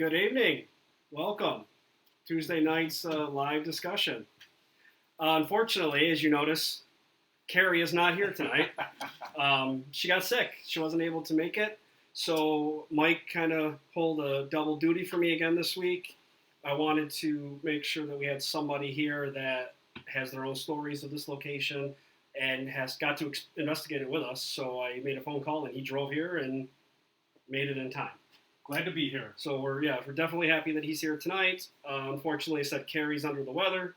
Good evening. Welcome. Tuesday night's live discussion. Unfortunately, as you notice, Carrie is not here tonight. She got sick. She wasn't able to make it. So Mike kind of pulled a double duty for me again this week. I wanted to make sure that we had somebody here that has their own stories of this location and has got to investigate it with us. So I made a phone call and he drove here and made it in time. Glad to be here. So we're definitely happy that he's here tonight. Unfortunately, I said Carrie's under the weather.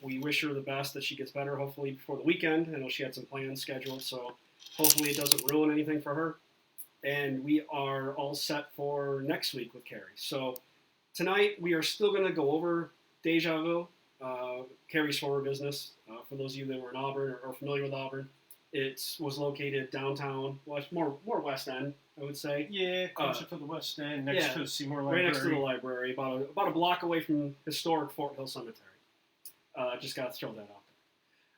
We wish her the best, that she gets better, hopefully before the weekend. I know she had some plans scheduled, so hopefully it doesn't ruin anything for her. And we are all set for next week with Carrie. So tonight we are still going to go over Deja Vu, Carrie's former business. For those of you that were in Auburn or familiar with Auburn, it was located downtown, well, it's more West End, I would say. Yeah, closer to the West End, next to Seymour Library. Right next to the library, about a block away from historic Fort Hill Cemetery. Just got to throw that out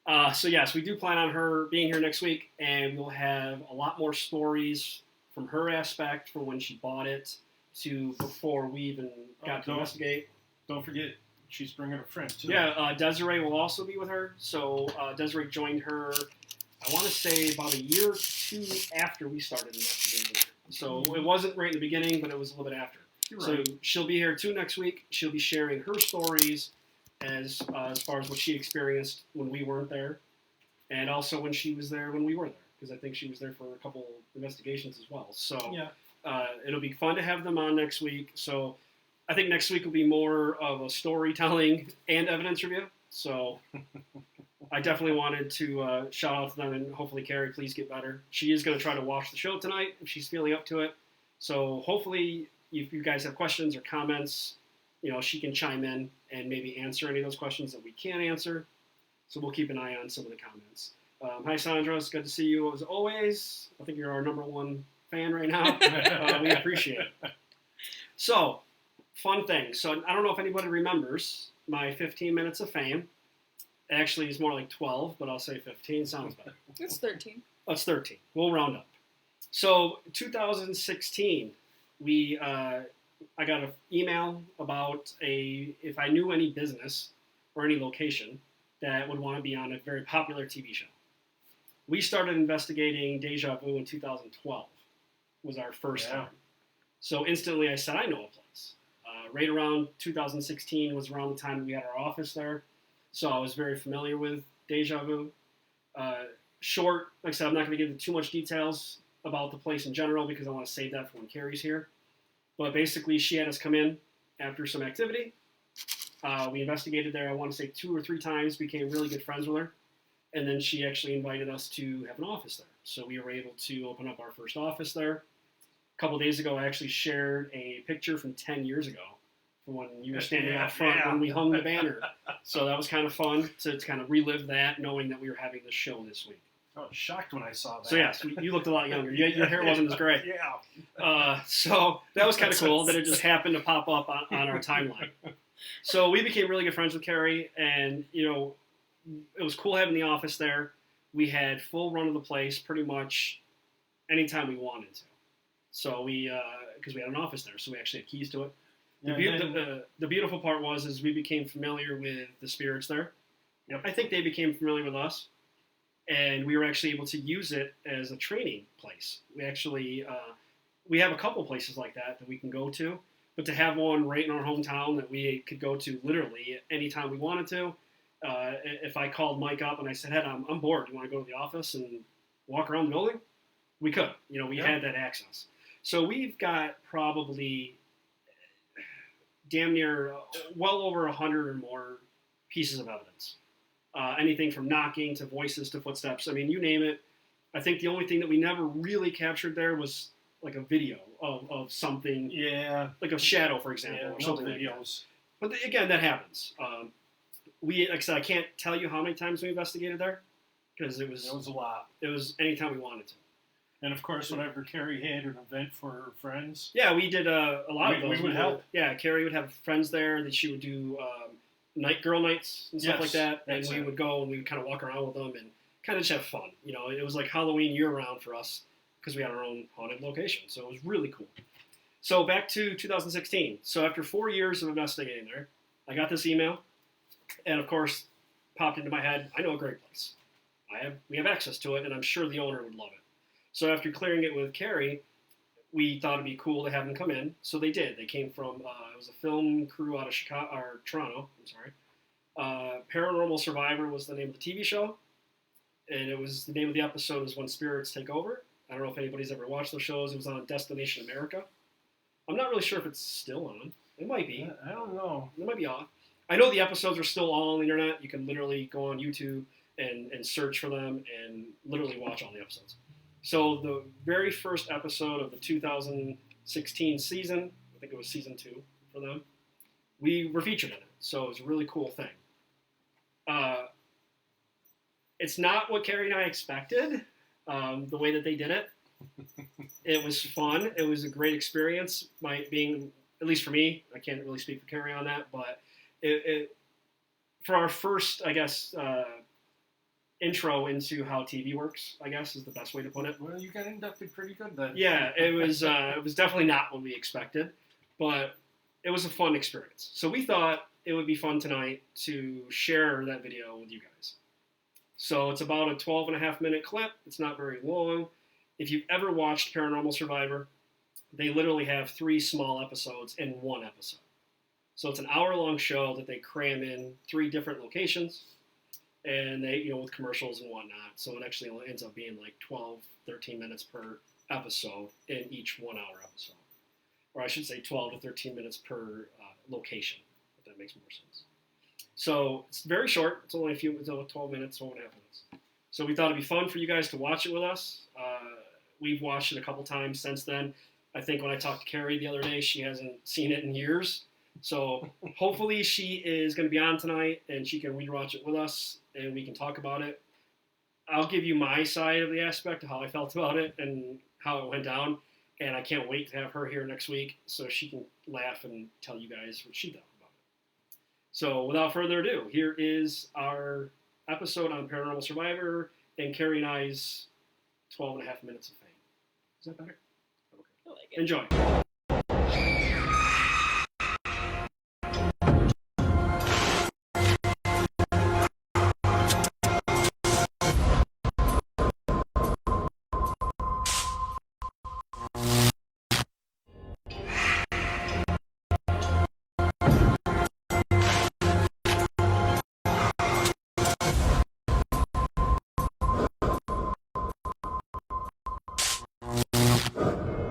there. So yes, we do plan on her being here next week, and we'll have a lot more stories from her aspect, from when she bought it to before we even got to investigate. Don't forget, she's bringing a friend too. Yeah, Desiree will also be with her. So Desiree joined her, I want to say, about a year or two after we started investigating her. So it wasn't right in the beginning, but it was a little bit after. You're right. So she'll be here too next week. She'll be sharing her stories as far as what she experienced when we weren't there, and also when she was there when we were there, because I think she was there for a couple investigations as well. So it'll be fun to have them on next week. So I think next week will be more of a storytelling and evidence review. So I definitely wanted to shout out to them, and hopefully, Carrie, please get better. She is going to try to watch the show tonight if she's feeling up to it. So hopefully, if you guys have questions or comments, she can chime in and maybe answer any of those questions that we can't answer. So we'll keep an eye on some of the comments. Hi, Sandra. It's good to see you as always. I think you're our number one fan right now. We appreciate it. So, fun thing. So I don't know if anybody remembers my 15 minutes of fame. Actually, it's more like 12, but I'll say 15. Sounds better. It's 13. Oh, it's 13. We'll round up. So 2016, I got an email about if I knew any business or any location that would want to be on a very popular TV show. We started investigating Deja Vu in 2012. Was our first time. So instantly I said, I know a place. Right around 2016 was around the time we had our office there. So I was very familiar with Deja Vu. Short, like I said, I'm not going to get into too much details about the place in general because I want to save that for when Carrie's here. But basically, she had us come in after some activity. We investigated there, I want to say 2 or 3 times, became really good friends with her. And then she actually invited us to have an office there. So we were able to open up our first office there. A couple days ago, I actually shared a picture from 10 years ago from when you were standing out front when we hung the banner. So that was kind of fun to kind of relive that, knowing that we were having this show this week. I was shocked when I saw that. So yes, you looked a lot younger. Your hair wasn't as gray. Yeah. So that was kind of cool that it just happened to pop up on our timeline. So we became really good friends with Carrie, and it was cool having the office there. We had full run of the place pretty much anytime we wanted to. So because we had an office there, so we actually had keys to it. The beautiful part was we became familiar with the spirits there. Yep. I think they became familiar with us, and we were actually able to use it as a training place. We actually we have a couple places like that we can go to, but to have one right in our hometown that we could go to literally anytime we wanted to. If I called Mike up and I said, "Hey, I'm bored. Do you want to go to the office and walk around the building?" We could. We had that access. So we've got probably damn near well over 100 or more pieces of evidence. Anything from knocking to voices to footsteps. I mean, you name it. I think the only thing that we never really captured there was like a video of something. Yeah. Like a shadow, for example, or something like that. But again, that happens. Like I said, I can't tell you how many times we investigated there because it was a lot. It was anytime we wanted to. And of course, whenever Carrie had an event for her friends. Yeah, we did a lot of those. We would help. Yeah, Carrie would have friends there that she would do girl nights and stuff like that. And we would go and we would kind of walk around with them and kind of just have fun. It was like Halloween year-round for us because we had our own haunted location. So it was really cool. So back to 2016. So after 4 years of investigating there, I got this email, and of course, popped into my head. I know a great place. We have access to it, and I'm sure the owner would love it. So after clearing it with Carrie, we thought it'd be cool to have them come in. So they did. They came from it was a film crew out of Chicago or Toronto. I'm sorry. Paranormal Survivor was the name of the TV show, and it was the name of the episode is When Spirits Take Over. I don't know if anybody's ever watched those shows. It was on Destination America. I'm not really sure if it's still on. It might be. I don't know. It might be off. I know the episodes are still all on the internet. You can literally go on YouTube and search for them and literally watch all the episodes. So the very first episode of the 2016 season, I think it was season 2 for them, we were featured in it. So it was a really cool thing. It's not what Carrie and I expected, the way that they did it. It was fun. It was a great experience. Being, at least for me, I can't really speak for Carrie on that, but it for our first, I guess, intro into how TV works, I guess, is the best way to put it. Well, you got inducted pretty good then. Yeah, it was definitely not what we expected, but it was a fun experience. So we thought it would be fun tonight to share that video with you guys. So it's about a 12.5-minute clip. It's not very long. If you've ever watched Paranormal Survivor, they literally have 3 small episodes in one episode. So it's an hour-long show that they cram in 3 different locations, and they, with commercials and whatnot. So it actually ends up being like 12, 13 minutes per episode in each 1-hour episode. Or I should say 12 to 13 minutes per location, if that makes more sense. So it's very short. It's only 12 minutes, 12.5 minutes. So we thought it'd be fun for you guys to watch it with us. We've watched it a couple times since then. I think when I talked to Carrie the other day, she hasn't seen it in years. So hopefully she is going to be on tonight and she can rewatch it with us and we can talk about it. I'll give you my side of the aspect of how I felt about it and how it went down. And I can't wait to have her here next week so she can laugh and tell you guys what she thought about it. So without further ado, here is our episode on Paranormal Survivor and Carrie and I's 12.5 minutes of fame. Is that better? Okay. I like it. Enjoy.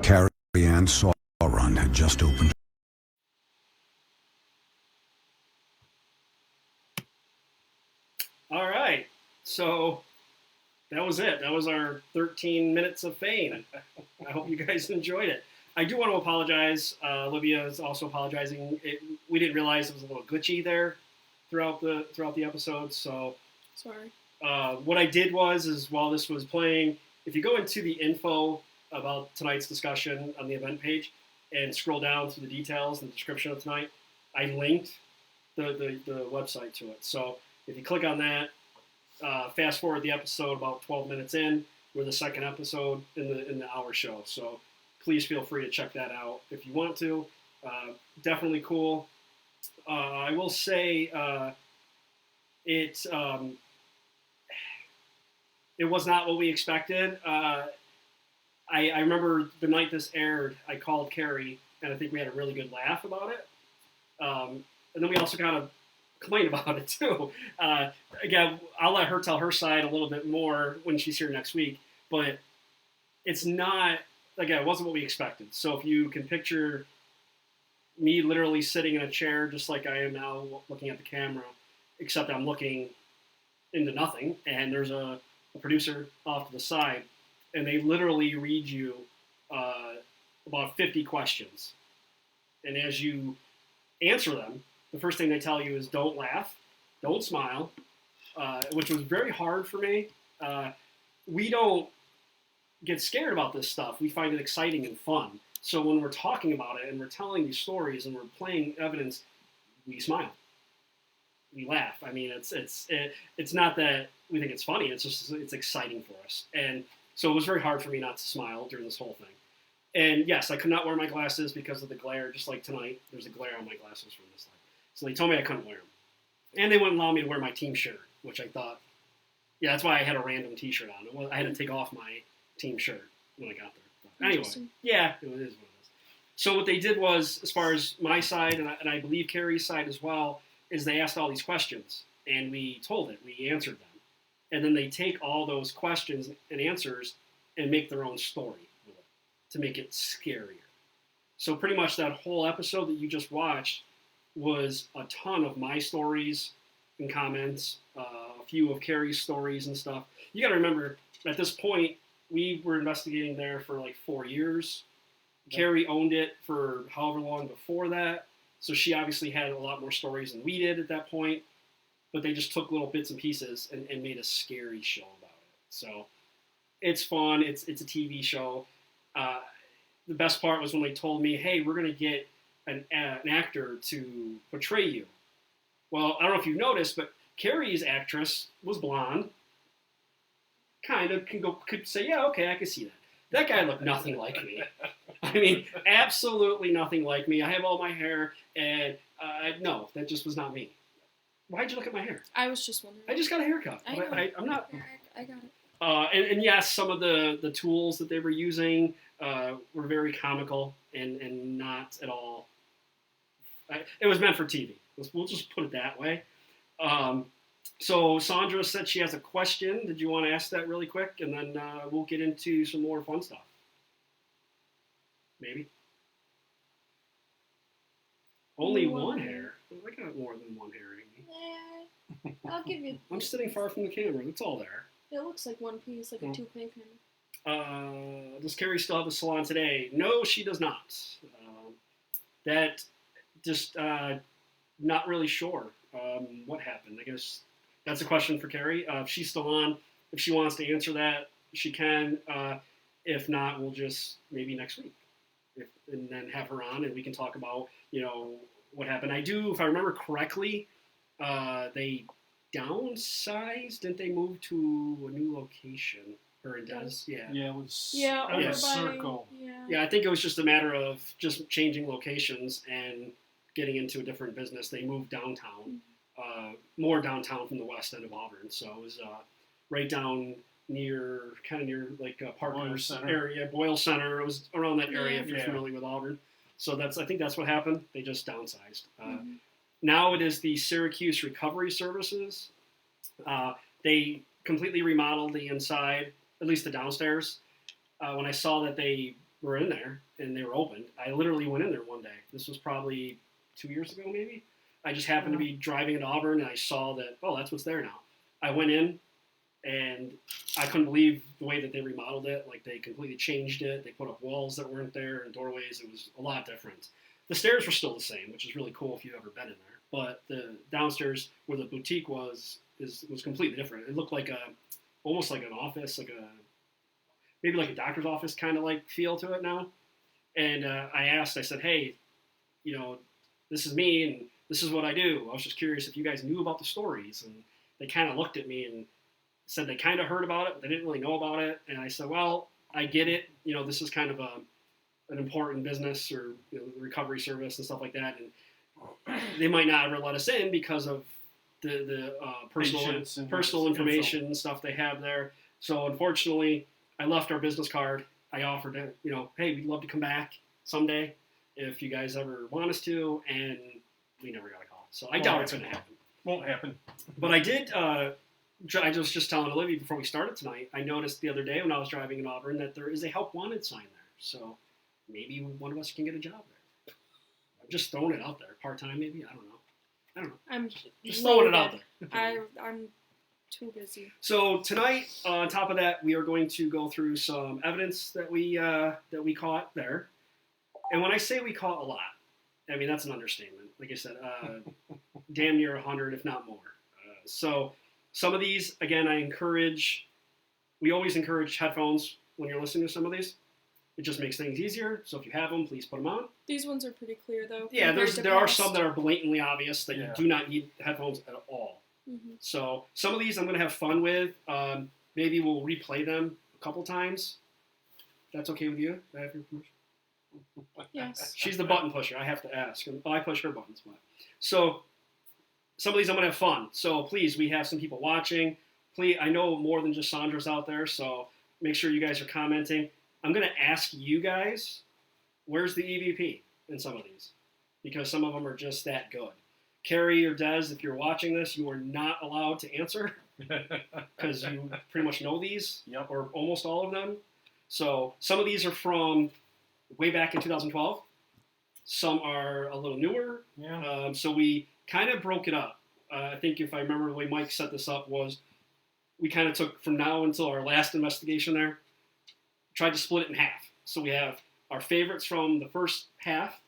Carrie Ann Sauron had just opened. All right. So that was it. That was our 13 minutes of fame. I hope you guys enjoyed it. I do want to apologize. Olivia is also apologizing. We didn't realize it was a little glitchy there throughout the episode. So Sorry. what I did is while this was playing, if you go into the info about tonight's discussion on the event page and scroll down through the details and the description of tonight, I linked the website to it. So if you click on that, fast forward the episode about 12 minutes in, we're the second episode in the hour show. So please feel free to check that out if you want to. Definitely cool. I will say it was not what we expected. I remember the night this aired, I called Carrie, and I think we had a really good laugh about it. And then we also kind of complained about it, too. Again, I'll let her tell her side a little bit more when she's here next week. But it's not, again, it wasn't what we expected. So if you can picture me literally sitting in a chair just like I am now looking at the camera, except I'm looking into nothing, and there's a producer off to the side, and they literally read you about 50 questions. And as you answer them, the first thing they tell you is don't laugh, don't smile, which was very hard for me. We don't get scared about this stuff. We find it exciting and fun. So when we're talking about it and we're telling these stories and we're playing evidence, we smile. We laugh. I mean, it's not that we think it's funny. It's just it's exciting for us. And so it was very hard for me not to smile during this whole thing. And yes, I could not wear my glasses because of the glare, just like tonight. There's a glare on my glasses from this light. So they told me I couldn't wear them. And they wouldn't allow me to wear my team shirt, which I thought, yeah, that's why I had a random t-shirt on. I had to take off my team shirt when I got there. But anyway, yeah, it is what it is. So what they did was, as far as my side, and I believe Carrie's side as well, is they asked all these questions, and we told it. We answered them. And then they take all those questions and answers and make their own story with it to make it scarier. So pretty much that whole episode that you just watched was a ton of my stories and comments, a few of Carrie's stories and stuff. You got to remember, at this point, we were investigating there for like 4 years. Carrie owned it for however long before that, so she obviously had a lot more stories than we did at that point, but they just took little bits and pieces and made a scary show about it. So it's fun. It's a TV show. The best part was when they told me, hey, we're going to get an actor to portray you. Well, I don't know if you've noticed, but Carrie's actress was blonde. Kind of could say, yeah, okay, I can see that. That guy looked nothing like me. I mean, absolutely nothing like me. I have all my hair, and no, that just was not me. Why'd you look at my hair? I was just wondering. I just got a haircut. I know. I'm not. I got it. And yes, some of the tools that they were using were very comical and not at all. It was meant for TV. We'll just put it that way. So Sandra said she has a question. Did you want to ask that really quick? And then we'll get into some more fun stuff. Maybe. Only one hair? I got more than one hair, Amy. I'll give you. I'm sitting far from the camera. It's all there. It looks like one piece, like a toupee kind of. Does Carrie still have a salon today? No, she does not. That just not really sure what happened. I guess that's a question for Carrie. If she's still on, if she wants to answer that, she can. If not, we'll just maybe next week, and then have her on, and we can talk about what happened. I do, if I remember correctly, they downsized. Didn't they move to a new location? Her and Des? Yeah. Yeah, it was over by Circle. Yeah, I think it was just a matter of just changing locations and getting into a different business. They moved downtown, more downtown from the west end of Auburn. So it was right down near like Parker's Center. area, Boyle Center. It was around that area if you're Yeah. familiar with Auburn. So I think that's what happened. They just downsized. Now it is the Syracuse Recovery Services. They completely remodeled the inside, at least the downstairs. When I saw that they were in there and they were open, I literally went in there one day. This was probably 2 years ago, maybe. I just happened to be driving into Auburn and I saw that, oh, that's what's there now. I went in and I couldn't believe the way that they remodeled it. Like, they completely changed it. They put up walls that weren't there and doorways. It was a lot different. The stairs were still the same, which is really cool if you've ever been in there. But the downstairs where the boutique was completely different. It looked like almost like an office, maybe like a doctor's office kind of like feel to it now. And I said, hey, this is me and this is what I do. I was just curious if you guys knew about the stories. And they kind of looked at me and said they kind of heard about it, but they didn't really know about it. And I said, well, I get it. This is kind of an important business, or the recovery service and stuff like that. And they might not ever let us in because of the personal information and stuff they have there. So unfortunately, I left our business card. I offered it, hey, we'd love to come back someday if you guys ever want us to, and we never got a call. So I doubt it's going to happen. Won't happen. But I did, I was just telling Olivia before we started tonight, I noticed the other day when I was driving in Auburn that there is a help wanted sign there. So maybe one of us can get a job there. I'm just throwing it out there. Part-time maybe? I don't know. I'm just throwing it out there. I'm too busy. So tonight, on top of that, we are going to go through some evidence that we caught there. And when I say we caught a lot, I mean, that's an understatement. Like I said, damn near 100, if not more. So some of these, again, we always encourage headphones when you're listening to some of these. It just makes things easier. So if you have them, please put them on. These ones are pretty clear, though. Yeah, there are some that are blatantly obvious that you do not need headphones at all. Mm-hmm. So some of these I'm going to have fun with. Maybe we'll replay them a couple times. That's okay with you? I have your permission? Yes. She's the button pusher. I have to ask. I push her buttons. But. So some of these I'm going to have fun. So please, we have some people watching. Please, I know more than just Sandra's out there, so make sure you guys are commenting. I'm going to ask you guys, where's the EVP in some of these? Because some of them are just that good. Carrie or Des, if you're watching this, you are not allowed to answer because you pretty much know these, or almost all of them. So some of these are from way back in 2012. Some are a little newer. Yeah. So we kind of broke it up. I think if I remember the way Mike set this up was we kind of took from now until our last investigation there, tried to split it in half. So we have our favorites from the first half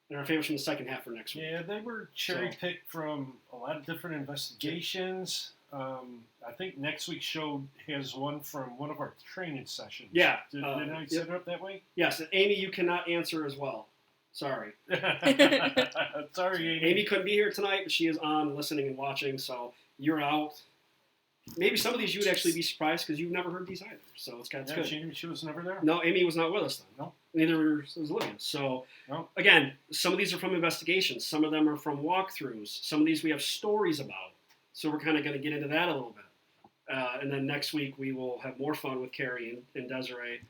and our favorites from the second half for next week. Yeah, they were cherry-picked from a lot of different investigations. I think next week's show has one from one of our training sessions. Yeah. Did I set it up that way? Yes. And Amy, you cannot answer as well. Sorry. Sorry, Amy. Amy couldn't be here tonight, but she is on listening and watching, so you're out. Maybe some of these you would actually be surprised because you've never heard these either. So it's good. She was never there? No, Amy was not with us then. No. Neither was Olivia. So, again, some of these are from investigations. Some of them are from walkthroughs. Some of these we have stories about. So we're kind of going to get into that a little bit. And then next week we will have more fun with Carrie and Desiree.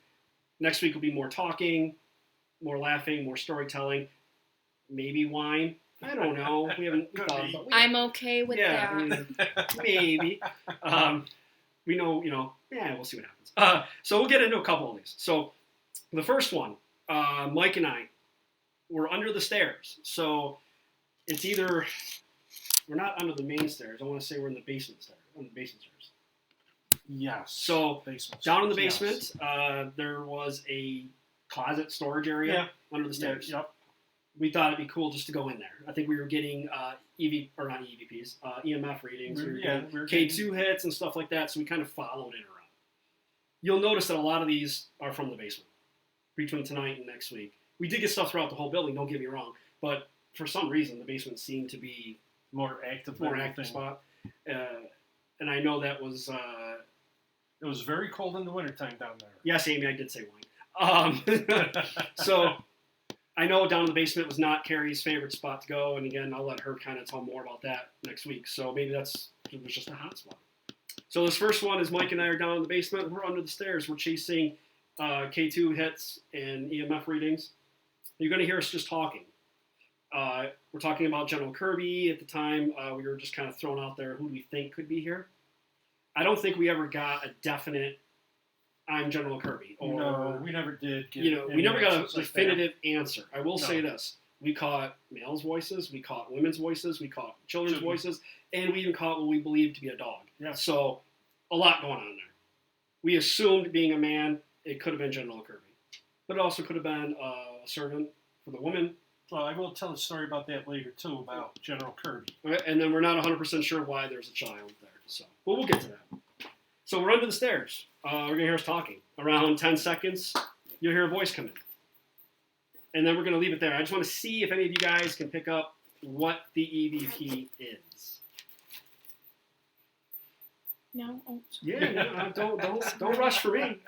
Next week will be more talking, more laughing, more storytelling, maybe wine. I don't know. We haven't thought about it. I'm okay with that. I mean, maybe. We know, we'll see what happens. So we'll get into a couple of these. So the first one, Mike and I, we're under the stairs. So it's either, we're not under the main stairs. I want to say we're in the basement stairs. On the basement stairs. Yes. So basement down in the stairs, basement, there was a closet storage area under the stairs. Yep. We thought it'd be cool just to go in there. I think we were getting not EVPs, EMF readings. We were getting K2 hits and stuff like that, so we kind of followed it around. You'll notice that a lot of these are from the basement between tonight and next week. We did get stuff throughout the whole building, don't get me wrong, but for some reason the basement seemed to be more active spot. And I know that was... it was very cold in the wintertime down there. Yes, Amy, I did say wine. So... I know down in the basement was not Carrie's favorite spot to go, and again, I'll let her kind of tell more about that next week. So maybe it was just a hot spot. So this first one is Mike and I are down in the basement. We're under the stairs. We're chasing K2 hits and EMF readings. You're going to hear us just talking. We're talking about General Kirby. At the time, we were just kind of throwing out there who do we think could be here. I don't think we ever got a definite I'm General Kirby. Or, no, we never did. We never got a definitive answer. I will say this. We caught males' voices, we caught women's voices, we caught children's voices, and we even caught what we believed to be a dog. Yeah. So, a lot going on there. We assumed, being a man, it could have been General Kirby. But it also could have been a servant for the woman. Well, I will tell a story about that later, too, about General Kirby. Right? And then we're not 100% sure why there's a child there. So, but we'll get to that. So we're under the stairs. We're going to hear us talking. Around 10 seconds, you'll hear a voice come in. And then we're going to leave it there. I just want to see if any of you guys can pick up what the EVP is. No? Oh, yeah, don't rush for me.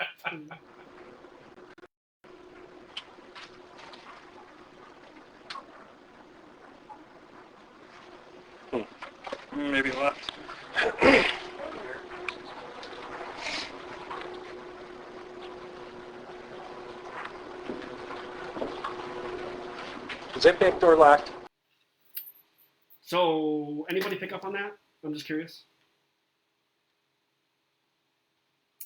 Maybe left. Is that back door locked? So, anybody pick up on that? I'm just curious.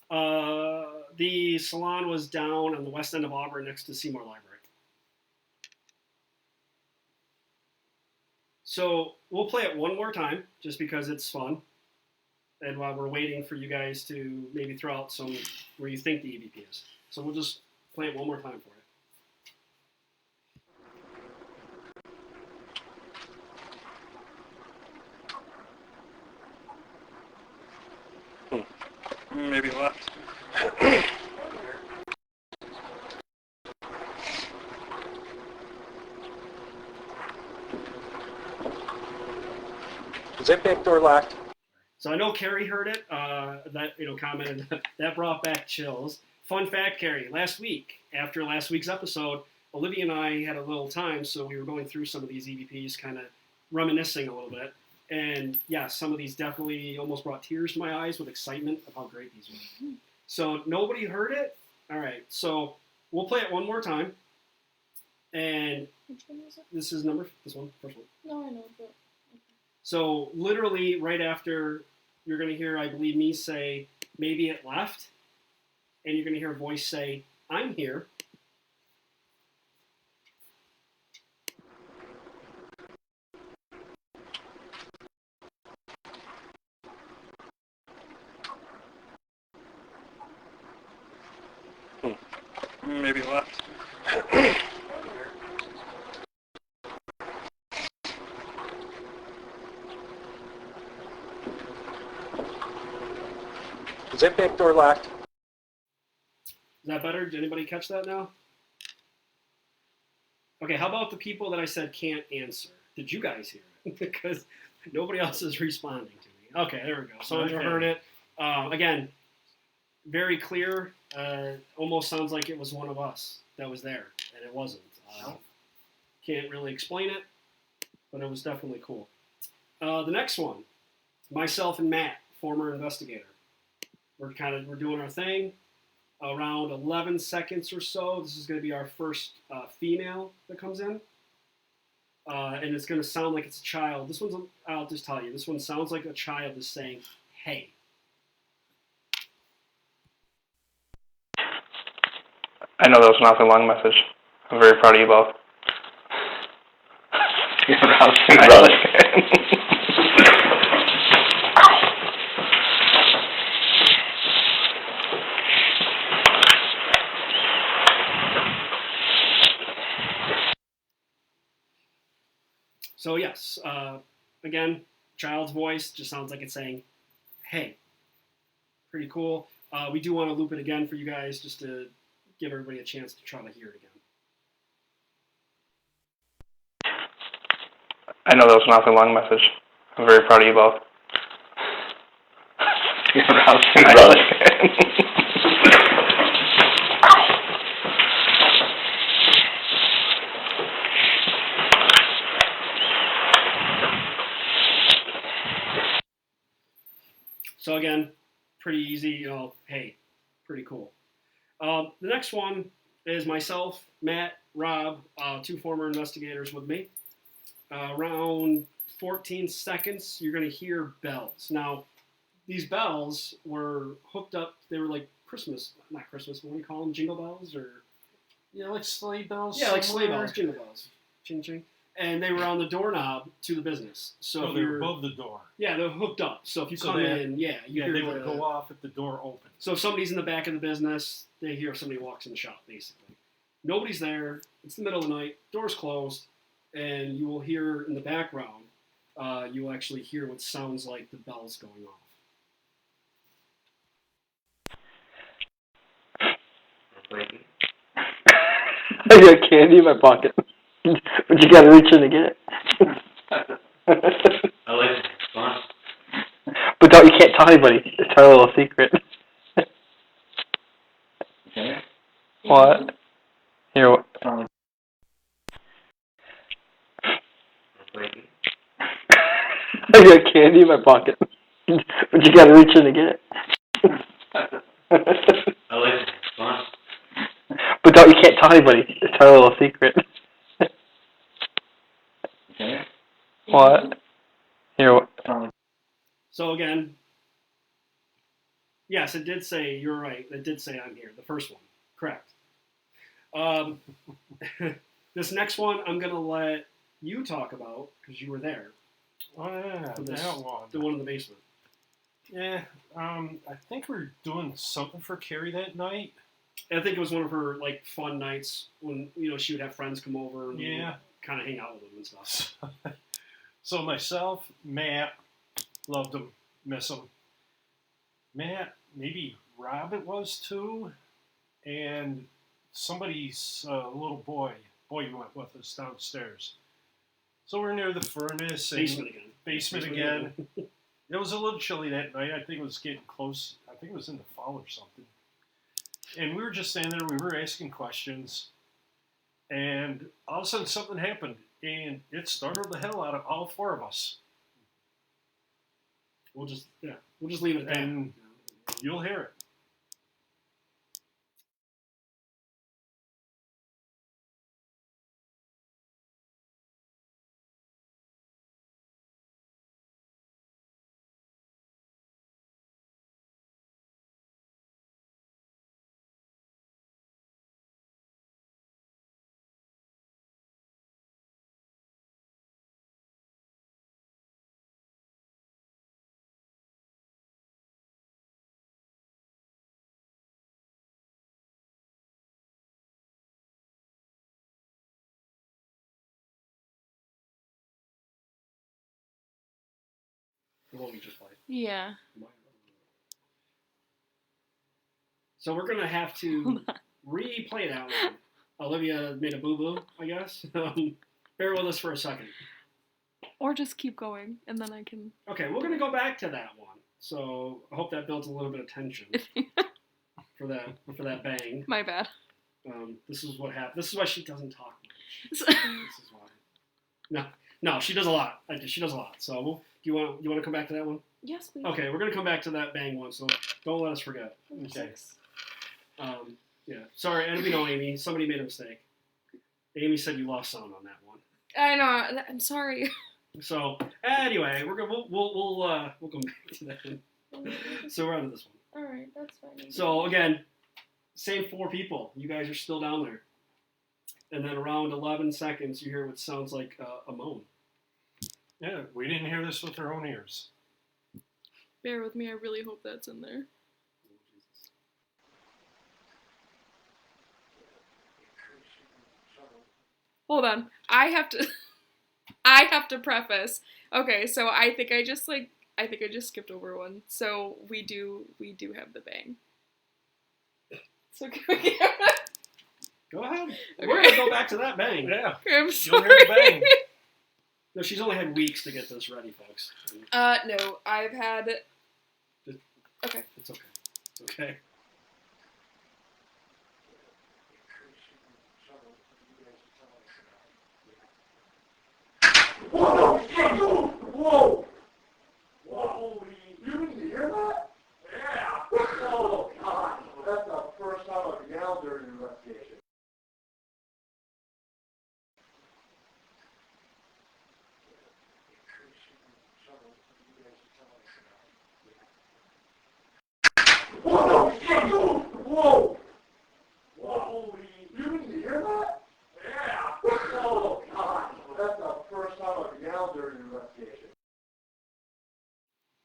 The salon was down on the west end of Auburn next to Seymour Library. So, we'll play it one more time, just because it's fun. And while we're waiting for you guys to maybe throw out some where you think the EVP is. So, we'll just play it one more time for you. Maybe left. Is that back door locked? So I know Carrie heard it. Commented that brought back chills. Fun fact, Carrie. Last week, after last week's episode, Olivia and I had a little time, so we were going through some of these EVPs, kind of reminiscing a little bit. And yeah, some of these definitely almost brought tears to my eyes with excitement of how great these were. So nobody heard it? All right, so we'll play it one more time. And Which one is it? this one, first one. No, I know, but okay. So literally right after, you're going to hear, I believe, me say, maybe it left. And you're going to hear a voice say, I'm here. Maybe left. Zip back door locked. Is that better? Did anybody catch that now? Okay, how about the people that I said can't answer? Did you guys hear it? Because nobody else is responding to me. Okay, there we go. Someone heard it. Again, very clear. Almost sounds like it was one of us that was there, and it wasn't. Can't really explain it, but it was definitely cool. The next one, myself and Matt, former investigator. We're doing our thing. Around 11 seconds or so, this is going to be our first female that comes in. And it's going to sound like it's a child. This one's, I'll just tell you, this one sounds like a child is saying, hey. I know that was an awfully long message. I'm very proud of you both. So yes, again, child's voice just sounds like it's saying, hey. Pretty cool. We do want to loop it again for you guys just to give everybody a chance to try to hear it again. I know that was an awfully long message. I'm very proud of you both. So again, pretty easy, hey, pretty cool. The next one is myself, Matt, Rob, two former investigators with me. Around 14 seconds, you're going to hear bells. Now, these bells were hooked up, they were like not Christmas, what do you call them, jingle bells? Yeah, like sleigh bells. Yeah, like sleigh bells, jingle bells, ching ching. And they were on the doorknob to the business. So they were above the door. Yeah, they're hooked up. So if you come in, you hear they would go off if the door opened. So if somebody's in the back of the business, they hear if somebody walks in the shop, basically. Nobody's there. It's the middle of the night. Door's closed. And you will hear in the background, you will actually hear what sounds like the bells going off. I got candy in my pocket. But you gotta reach in to get it. I like it. It's fun. But you can't tell anybody. It's our little secret. Okay. What? Here, what? I got candy in my pocket. But you gotta reach in to get it. I like it. It's fun. But you can't tell anybody. It's our little secret. Okay. What? Here, what? So again, yes, it did say, you're right, it did say I'm here, the first one, correct. This next one I'm going to let you talk about, because you were there. Oh, yeah, that one. The one in the basement. Yeah, I think we were doing something for Carrie that night. I think it was one of her, fun nights when, she would have friends come over and kind of hang out with them and stuff. So myself, Matt, loved him, miss him. Matt, maybe Rob it was too, and somebody's little boy went with us downstairs. So we're near the furnace. Basement again. It was a little chilly that night. I think it was getting close. I think it was in the fall or something. And we were just standing there. We were asking questions. And all of a sudden something happened, and it startled the hell out of all four of us. We'll just leave it at that. And you'll hear it. What we just played. Yeah. So we're gonna have to replay that one. Olivia made a boo-boo, I guess. Bear with us for a second. Or just keep going, and then I can... Okay, we're gonna go back to that one. So I hope that builds a little bit of tension for that bang. My bad. This is what happened. This is why she doesn't talk much. This is why. No, she does a lot. She does a lot. So do you want to come back to that one? Yes, please. Okay, we're gonna come back to that bang one. So don't let us forget. Okay. Yeah. Sorry, and we know Amy. Somebody made a mistake. Amy said you lost sound on that one. I know. I'm sorry. So anyway, we'll come back to that. So we're on to this one. All right, that's fine. So again, same 4 people. You guys are still down there. And then around 11 seconds, you hear what sounds like a moan. Yeah, we didn't hear this with our own ears. Bear with me. I really hope that's in there. Hold on. I have to preface. Okay, so I think I just skipped over one. So we do have the bang. So can we Go ahead. Okay. We're gonna go back to that bang. Yeah. I'm You'll sorry. hear the bang. No, she's only had weeks to get this ready, folks. No, I've had... Okay. It's okay. It's okay. Whoa! Whoa! You didn't hear that? Yeah! Oh, God! That's the first time I've yelled during an investigation. Whoa! Whoa! You didn't hear that? Yeah! Oh, God! That's the first time I've yelled during an investigation.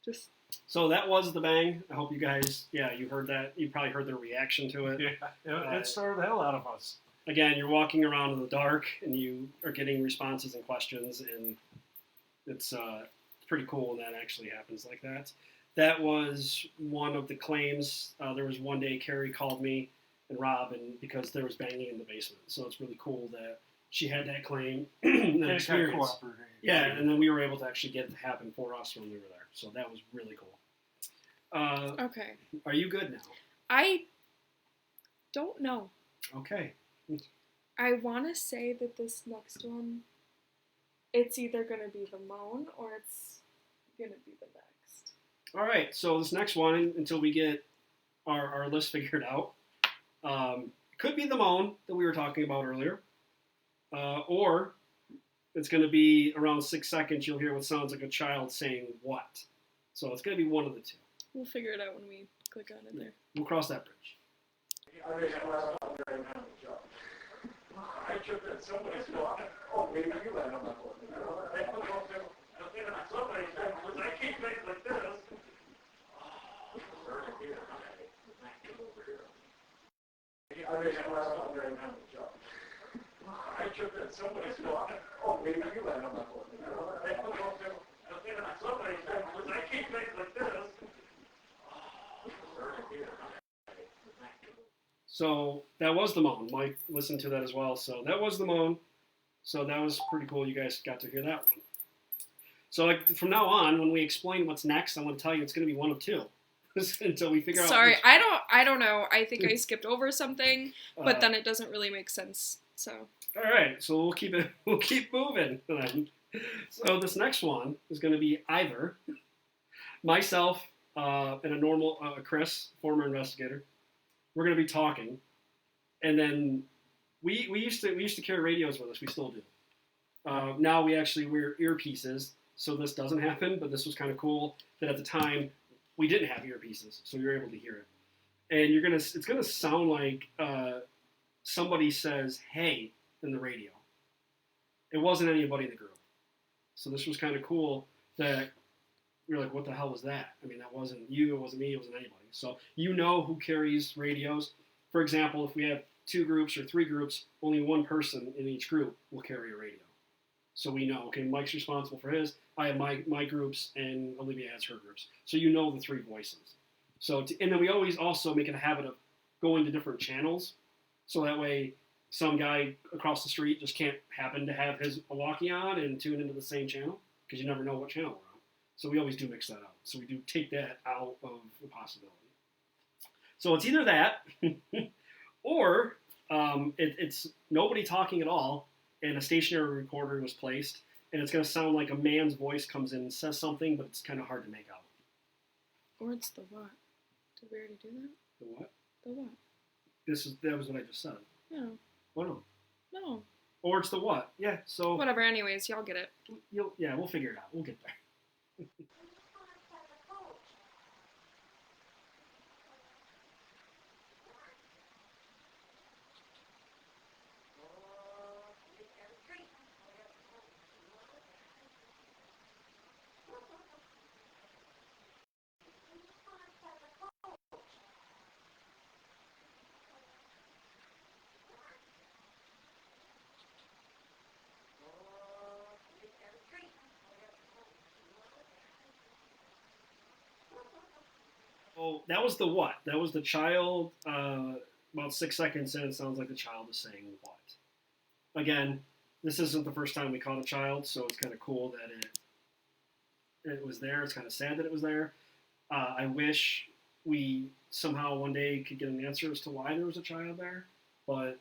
Just... So that was the bang. I hope you guys, you heard that. You probably heard their reaction to it. Yeah, it startled the hell out of us. Again, you're walking around in the dark and you are getting responses and questions, and it's pretty cool when that actually happens like that. That was one of the claims. There was one day Carrie called me and Rob, and because there was banging in the basement. So it's really cool that she had that claim, that experience. Yeah, and then we were able to actually get it to happen for us when we were there. So that was really cool. Okay. Are you good now? I don't know. Okay. I want to say that this next one, it's either going to be the moan or it's going to be the next. All right. So this next one, until we get our list figured out, could be the moan that we were talking about earlier, or it's going to be around 6 seconds. You'll hear what sounds like a child saying "what." So it's going to be one of the two. We'll figure it out when we click on it there. We'll cross that bridge. I tripped at somebody's spot. Oh, maybe you land on my foot. Somebody said, I keep things like this. I tripped at somebody's spot. Oh, maybe you land on my foot. Somebody said, I keep things like this. So that was the moan. Mike listened to that as well. So that was the moan. So that was pretty cool. You guys got to hear that one. So like from now on, when we explain what's next, I'm going to tell you it's going to be one of two until we figure out. Sorry, I don't know. I think I skipped over something, but then it doesn't really make sense So All right, so we'll keep moving then. So this next one is going to be either myself and a normal Chris, former investigator. We're going to be talking, and then we used to carry radios with us. We still do. Now we actually wear earpieces, so this doesn't happen. But this was kind of cool that at the time we didn't have earpieces, so you were able to hear it. And it's gonna sound like somebody says "Hey" in the radio. It wasn't anybody in the group, so this was kind of cool that we were like, "What the hell was that?" I mean, that wasn't you, it wasn't me, it wasn't anybody. So you know who carries radios. For example, if we have 2 groups or 3 groups, only one person in each group will carry a radio. So we know, okay, Mike's responsible for his, I have my groups, and Olivia has her groups. So you know the 3 voices. So and then we always also make it a habit of going to different channels, so that way some guy across the street just can't happen to have his walkie on and tune into the same channel, because you never know what channel we're on. So we always do mix that out. So we do take that out of the possibility. So it's either that, or it's nobody talking at all, and a stationary recorder was placed, and it's going to sound like a man's voice comes in and says something, but it's kind of hard to make out. or it's the what? Did we already do that? The what? The what? That was what I just said. No. Oh no. No. Or it's the what? Yeah. So Whatever. Anyways, y'all get it. we'll figure it out. We'll get there. Oh, that was the what? That was the child. About 6 seconds in, it sounds like the child is saying what. Again, this isn't the first time we caught a child, so it's kind of cool that it was there. It's kind of sad that it was there. I wish we somehow one day could get an answer as to why there was a child there, but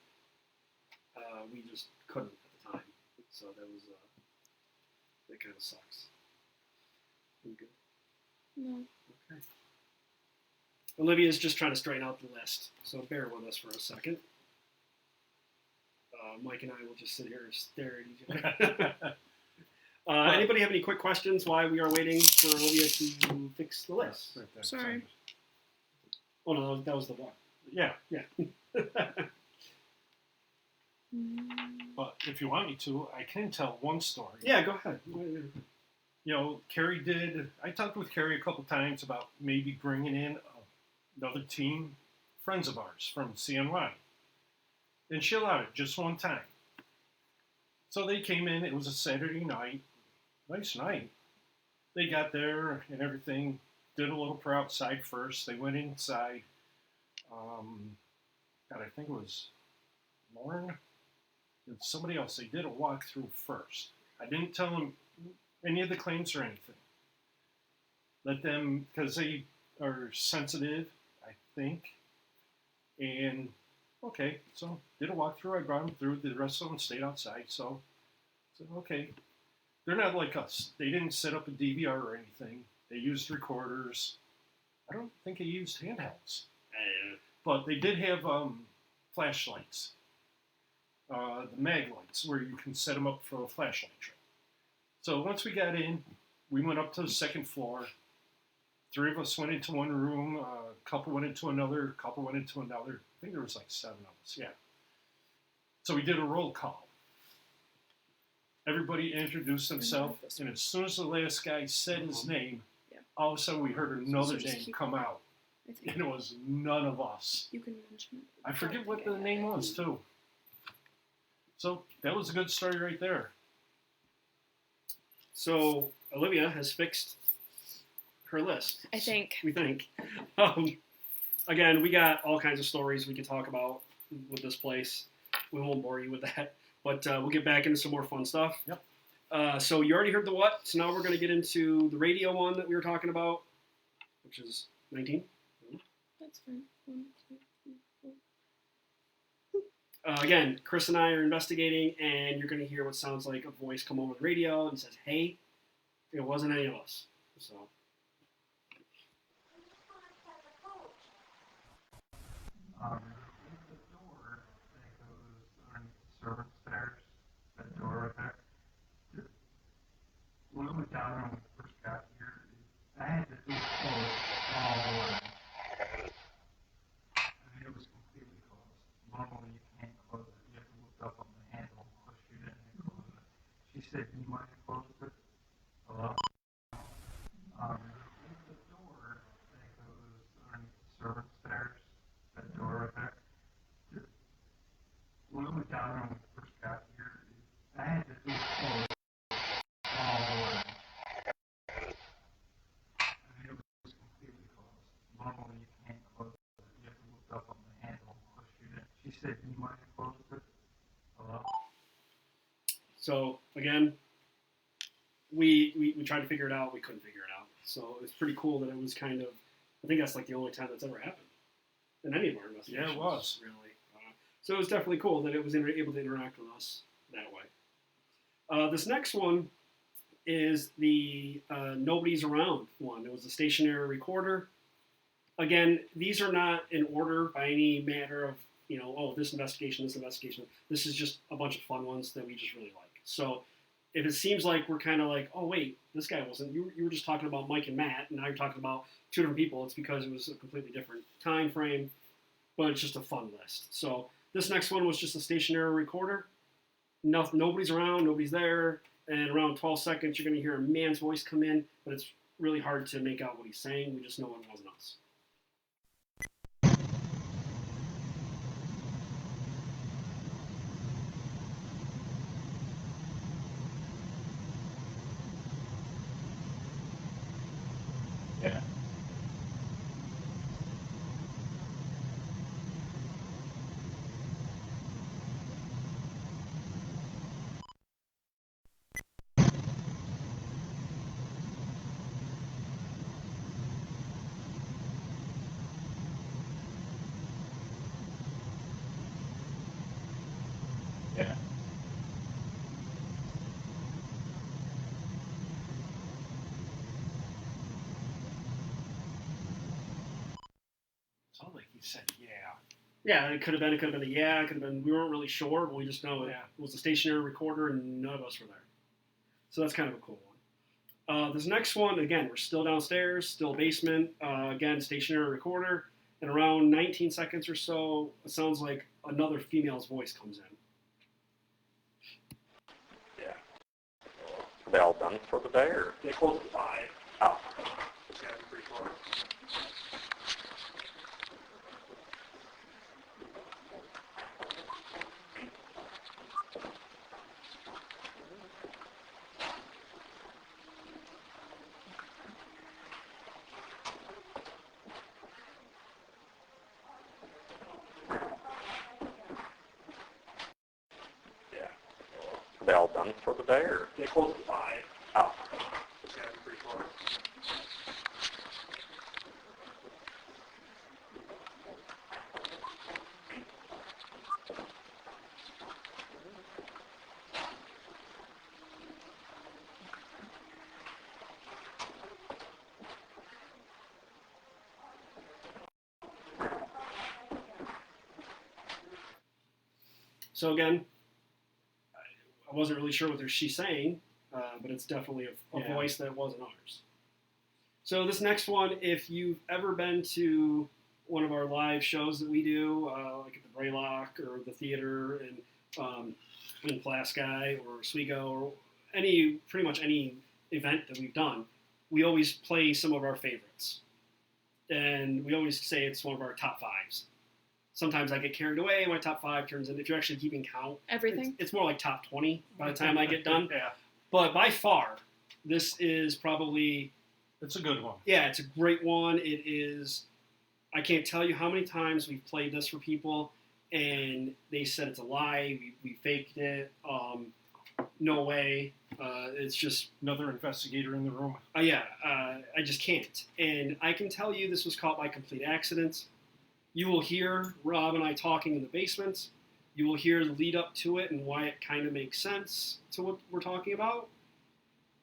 we just couldn't at the time. So that kind of sucks. We good? No. Okay. Olivia's just trying to straighten out the list, so bear with us for a second. Mike and I will just sit here and stare at each other. Anybody have any quick questions while we are waiting for Olivia to fix the list? Right there. Sorry. Oh no, that was the one. Yeah, Yeah. but if you want me to, I can tell one story. Yeah, go ahead. You know, I talked with Carrie a couple times about maybe bringing in another team, friends of ours from CNY. And she allowed it just one time. So they came in, it was a Saturday night, nice night. They got there and everything, did a little prayer outside first. They went inside. God, I think it was Lauren and somebody else. They did a walkthrough first. I didn't tell them any of the claims or anything. Let them, because they are sensitive, I think. And okay, so did a walkthrough. I brought them through. The rest of them stayed outside. So I said, okay. They're not like us. They didn't set up a DVR or anything. They used recorders. I don't think they used handhelds. But they did have flashlights. The mag lights, where you can set them up for a flashlight trip. So once we got in, we went up to the second floor. 3 of us went into one room, a couple went into another, a couple went into another. I think there was like 7 of us, yeah. So we did a roll call. Everybody introduced themselves, and as soon as the last guy said his name, all of a sudden we heard another name come out. And it was none of us. You can mention it. I forget what the name was, too. So that was a good story right there. So Olivia has fixed her list. I think. We think. Again, we got all kinds of stories we could talk about with this place. We won't bore you with that, but we'll get back into some more fun stuff. Yep. So you already heard the what, so now we're going to get into the radio one that we were talking about, which is 19. That's fine. 1, 2, 3, again, Chris and I are investigating, and you're going to hear what sounds like a voice come over the radio and says, "Hey," it wasn't any of us. So. The door that goes underneath the servant stairs, that door right there. When we went down when we first got here, I had to do close all the way. I mean, it was completely closed. Normally you can't close it. You have to lift up on the handle, push it in and close it. She said, "You might have closed it." Hello? The door that goes underneath the servant stairs, that door right there. When we went down when we first got here, I had to do close all the way. I mean, it was completely closed. Normally you can't close it. You have to lift up on the handle, push it in. She said, "You might have closed it." Hello? So again, we tried to figure it out. We couldn't figure it out. So it's pretty cool that it was kind of. I think that's like the only time that's ever happened in any of our investigations. Yeah, it was. Really. So it was definitely cool that it was able to interact with us that way. This next one is the Nobody's Around one. It was a stationary recorder. Again, these are not in order by any matter of, this investigation, this investigation. This is just a bunch of fun ones that we just really like. So if it seems like we're kind of like, oh, wait, this guy wasn't, you were just talking about Mike and Matt, and now you're talking about two different people, it's because it was a completely different time frame, but it's just a fun list. So this next one was just a stationary recorder. Nobody's around, nobody's there, and around 12 seconds, you're going to hear a man's voice come in, but it's really hard to make out what he's saying. We just know it wasn't us. Yeah. Yeah. Sounds like he said, "Yeah." Yeah, it could have been a yeah, it could have been, we weren't really sure, but we just know Yeah. it was a stationary recorder and none of us were there. So that's kind of a cool one. This next one, again, we're still downstairs, still basement, again, stationary recorder, and around 19 seconds or so, it sounds like another female's voice comes in. Yeah. Are they all done for the day, or? They close at 5. Oh. This guy's pretty close. Yeah. Are they all done for the day, or? They close at 5. Oh. This guy's pretty close. So again, I wasn't really sure what she's saying, but it's definitely a Yeah. voice that wasn't ours. So this next one, if you've ever been to one of our live shows that we do, like at the Braylock or the theater in Pulaski or Oswego or pretty much any event that we've done, we always play some of our favorites. And we always say it's one of our top fives. Sometimes I get carried away. My top 5 turns in, if you're actually keeping count, Everything. it's more like top 20 by the time I get done. Yeah. But by far, this is probably, It's a good one. yeah, it's a great one. It is, I can't tell you how many times we've played this for people, and they said it's a lie. We faked it. No way. It's just, Another investigator in the room. I just can't. And I can tell you this was caught by complete accident. You will hear Rob and I talking in the basement. You will hear the lead up to it and why it kind of makes sense to what we're talking about.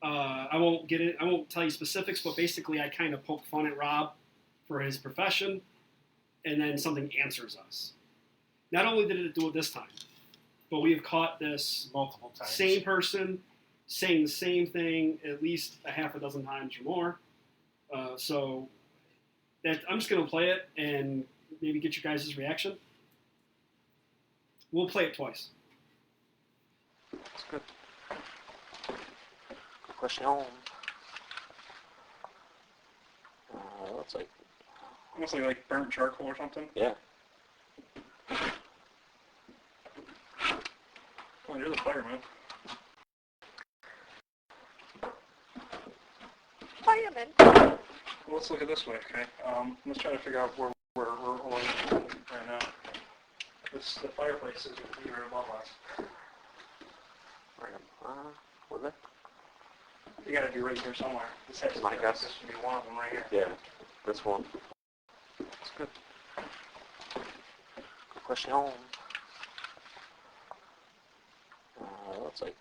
I won't get it. I won't tell you specifics, but basically, I kind of poke fun at Rob for his profession, and then something answers us. Not only did it do it this time, but we have caught this multiple times. same person saying the same thing at least a half a dozen times or more. So I'm just going to play it and maybe get your guys' reaction. We'll play it twice. That's good. Good question. Looks like Almost like burnt charcoal or something. yeah. Oh, you're the fireman. Fireman. Well, let's look at it this way, okay? Let's try to figure out where we're going right now. The fireplace is here above us. Was it? You gotta be right here somewhere. This has My guess. This should be one of them right here. Yeah. This one. That's good. Good question. Looks like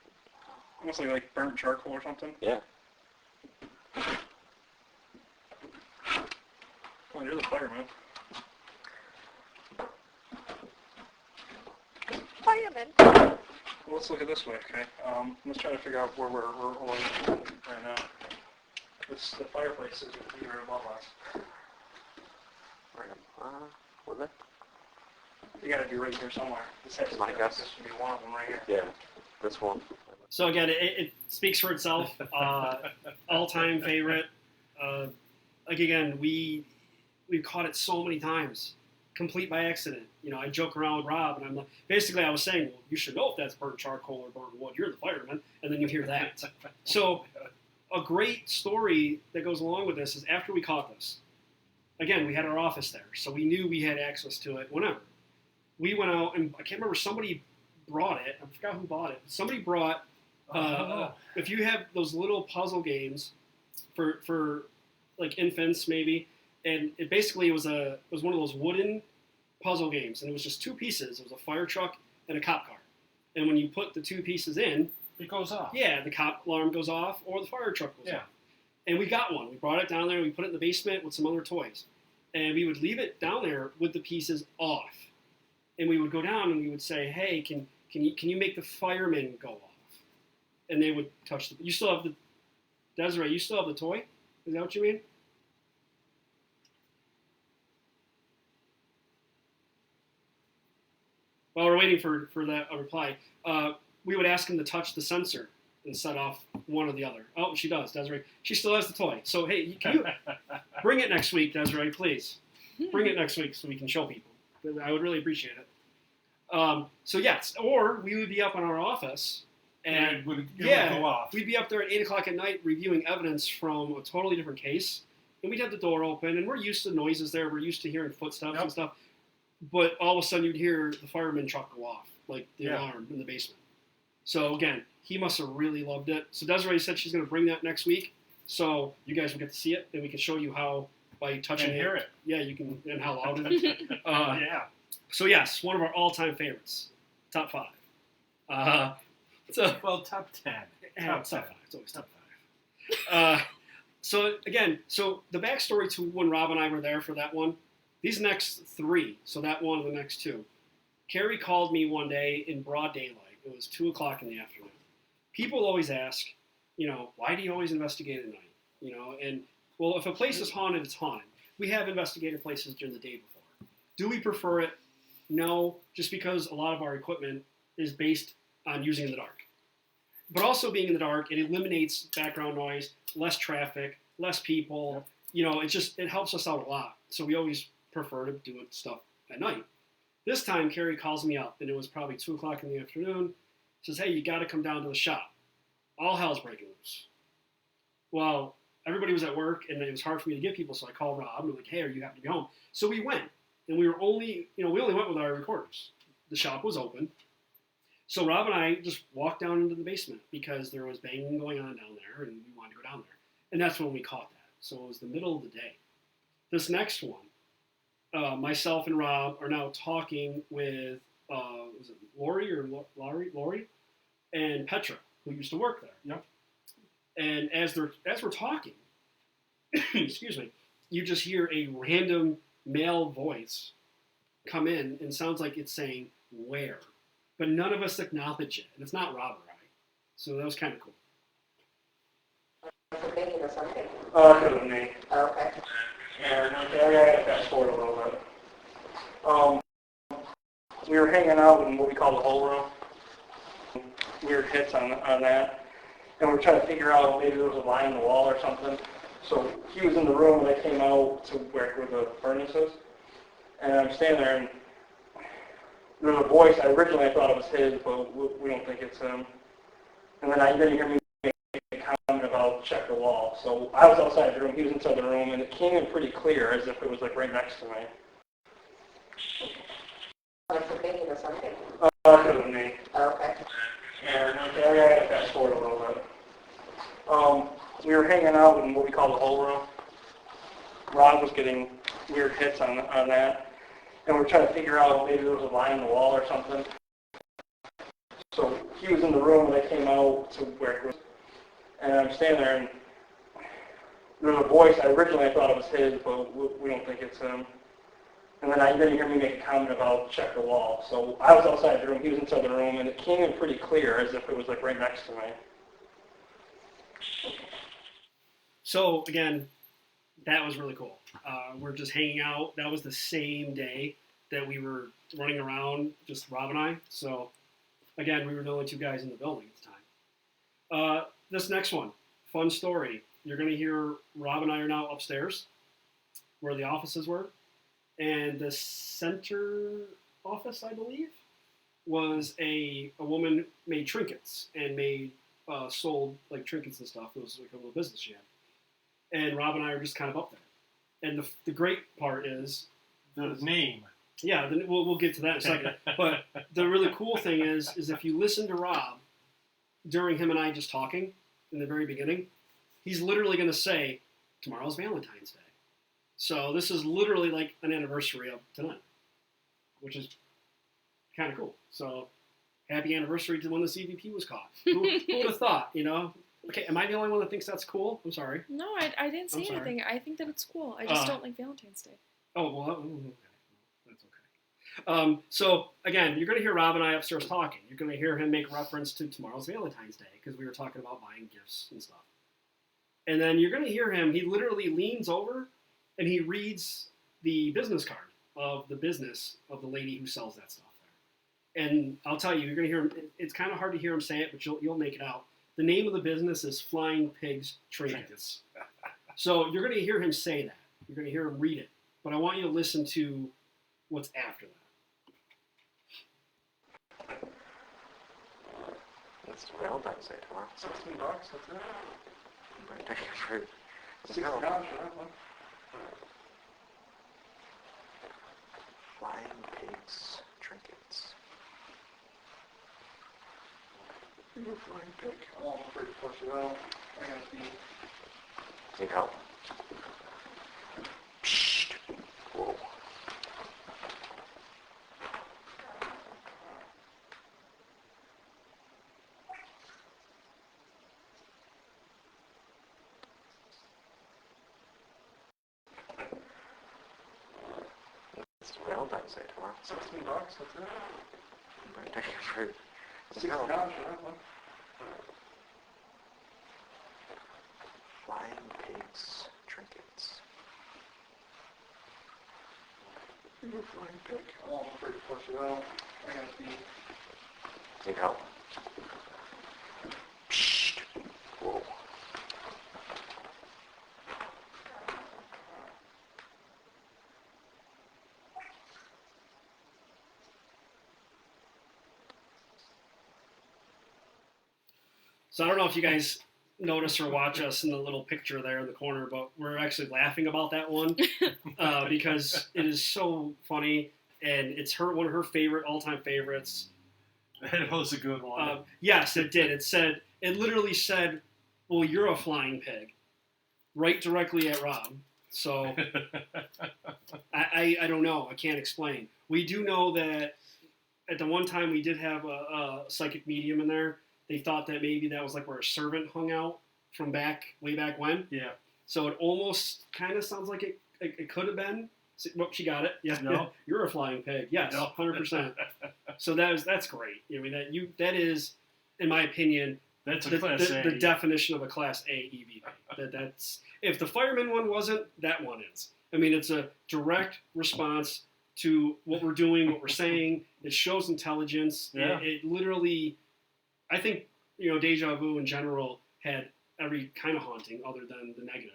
Almost like burnt charcoal or something. yeah. Oh, you're the fireman. Fireman. Well, let's look at it this way, okay? Let's try to figure out where we're going right now. The fireplace is here above us. Was it? You gotta be right here somewhere. This has My guess. This should be one of them right here. Yeah. This one. So again, it speaks for itself. All-time favorite. Like again, we've caught it so many times, complete by accident. You know, I joke around with Rob, and I'm like, basically, I was saying, well, you should know if that's burnt charcoal or burnt wood. You're the fireman, and then you hear that. So, a great story that goes along with this is after we caught this. Again, we had our office there, so we knew we had access to it whenever. We went out, and I can't remember, somebody brought it. I forgot who bought it. Somebody brought, if you have those little puzzle games for like infants maybe, and it basically was one of those wooden puzzle games, and it was just two pieces. It was a fire truck and a cop car. And when you put the two pieces in, It goes off. yeah, the cop alarm goes off or the fire truck goes off. And we got one. We brought it down there. We put it in the basement with some other toys. And we would leave it down there with the pieces off. And we would go down and we would say, hey, can you make the firemen go off? And they would touch the... You still have the... Desiree, you still have the toy? Is that what you mean? While we're waiting for that reply, we would ask him to touch the sensor and set off one or the other. Oh, she does, Desiree. She still has the toy. So, hey, can you bring it next week, Desiree, please? Bring it next week so we can show people. I would really appreciate it. So, yes, or we would be up in our office, and it would go off. we'd be up there at 8 o'clock at night reviewing evidence from a totally different case, and we'd have the door open, and we're used to noises there. We're used to hearing footsteps and stuff. But all of a sudden, you'd hear the fireman truck go off, like the alarm in the basement. So again, he must have really loved it. So Desiree said she's going to bring that next week, so you guys will get to see it, and we can show you how by touching And hear it. Yeah, you can, and how loud it is. Yeah. So yes, one of our all-time favorites, top 5. Well, top 10. Top 5. It's always top 5. So again, the backstory to when Rob and I were there for that one. These next 3, so that one and the next 2. Carrie called me one day in broad daylight. It was 2 o'clock in the afternoon. People always ask, why do you always investigate at night? And well, if a place is haunted, it's haunted. We have investigated places during the day before. Do we prefer it? No, just because a lot of our equipment is based on using in the dark. But also being in the dark, it eliminates background noise, less traffic, less people. It helps us out a lot. So we always prefer to do stuff at night. This time, Carrie calls me up, and it was probably 2 o'clock in the afternoon. Says, hey, you got to come down to the shop. All hell's breaking loose. Well, everybody was at work, and it was hard for me to get people, so I called Rob, and I'm like, hey, are you happy to be home? So we went, and we only went with our recorders. The shop was open. So Rob and I just walked down into the basement because there was banging going on down there, and we wanted to go down there. And that's when we caught that. So it was the middle of the day. This next one, myself and Rob are now talking with was it Lori, and Petra, who used to work there. Yep. And as we're talking, excuse me, you just hear a random male voice come in and sounds like it's saying "where," but none of us acknowledge it, and it's not Rob or I. So that was kind of cool. Thinking of something. Oh, it could have been me. Okay. And I gotta fast forward a little bit. We were hanging out in what we call the whole room. Weird hits on that. And we were trying to figure out maybe there was a line in the wall or something. So he was in the room when I came out to where the furnace is. And I'm standing there and there's a voice. Originally I thought it was his, but we don't think it's him. And then you hear me make a comment about check the wall. So I was outside the room, he was inside the room, and it came in pretty clear as if it was like right next to me. Thinking of something. Oh, it could have been me. Okay. And I gotta fast forward a little bit. We were hanging out in what we call the whole room. Rob was getting weird hits on that. And we were trying to figure out maybe there was a line in the wall or something. So he was in the room when I came out to where it was. And I'm standing there and there's a voice. Originally I thought it was his, but we don't think it's him. And then you hear me make a comment about check the wall. So I was outside the room, he was inside the room, and it came in pretty clear as if it was like right next to me. So again, that was really cool. We're just hanging out. That was the same day that we were running around, just Rob and I. So again, we were the only two guys in the building at the time. This next one, fun story. You're going to hear Rob and I are now upstairs where the offices were. And the center office, I believe, was a woman made trinkets and sold like trinkets and stuff. It was like a little business she had. And Rob and I are just kind of up there. And the great part is The name. Yeah, we'll get to that in a second. But the really cool thing is if you listen to Rob during him and I just talking in the very beginning, he's literally going to say, tomorrow's Valentine's Day. So this is literally like an anniversary of tonight, which is kind of cool. So happy anniversary to when the CVP was caught. Who would have thought, you know? Okay, am I the only one that thinks that's cool? I'm sorry. No, I didn't say anything. I think that it's cool. I just don't like Valentine's Day. Oh, well, okay. That's okay. So, again, you're going to hear Rob and I upstairs talking. You're going to hear him make reference to tomorrow's Valentine's Day because we were talking about buying gifts and stuff. And then you're going to hear him, he literally leans over and he reads the business card of the business of the lady who sells that stuff there. And I'll tell you, you're going to hear him, it's kind of hard to hear him say it, but you'll make it out. The name of the business is Flying Pigs Trinkets. So you're going to hear him say that. You're going to hear him read it. But I want you to listen to what's after that. It's Valentine's Day tomorrow. $16, that's it. Might take it for $6 for that one. Flying Pigs Trinkets. You're a flying pig. Oh, I'm afraid to push it out. I gotta see. Need help? Psst. Whoa. It's Valentine's Day tomorrow. $16, that's it. Might take it for $6 for that one. Flying Pigs Trinkets. You're a flying pig. Oh, I'm afraid to push it out. I gotta see. Need help? Psst. Whoa. So I don't know if you guys notice or watch us in the little picture there in the corner, but we're actually laughing about that one because it is so funny, and it's one of her favorite all-time favorites. It was a good one. Yes, it did. It literally said, "Well, you're a flying pig," right directly at Rob. So I don't know. I can't explain. We do know that at the one time we did have a psychic medium in there. They thought that maybe that was like where a servant hung out from way back when. Yeah. So it almost kind of sounds like it could have been. Well, she got it. Yeah, No. You're a flying pig. Yes, No. 100%. So that's great. I mean that is, in my opinion, That's a the, class the, A. the definition of a class A EVP. That's if the fireman one wasn't, that one is. I mean, it's a direct response to what we're doing, what we're saying. It shows intelligence. Yeah. It literally, I think, Deja Vu in general had every kind of haunting other than the negative.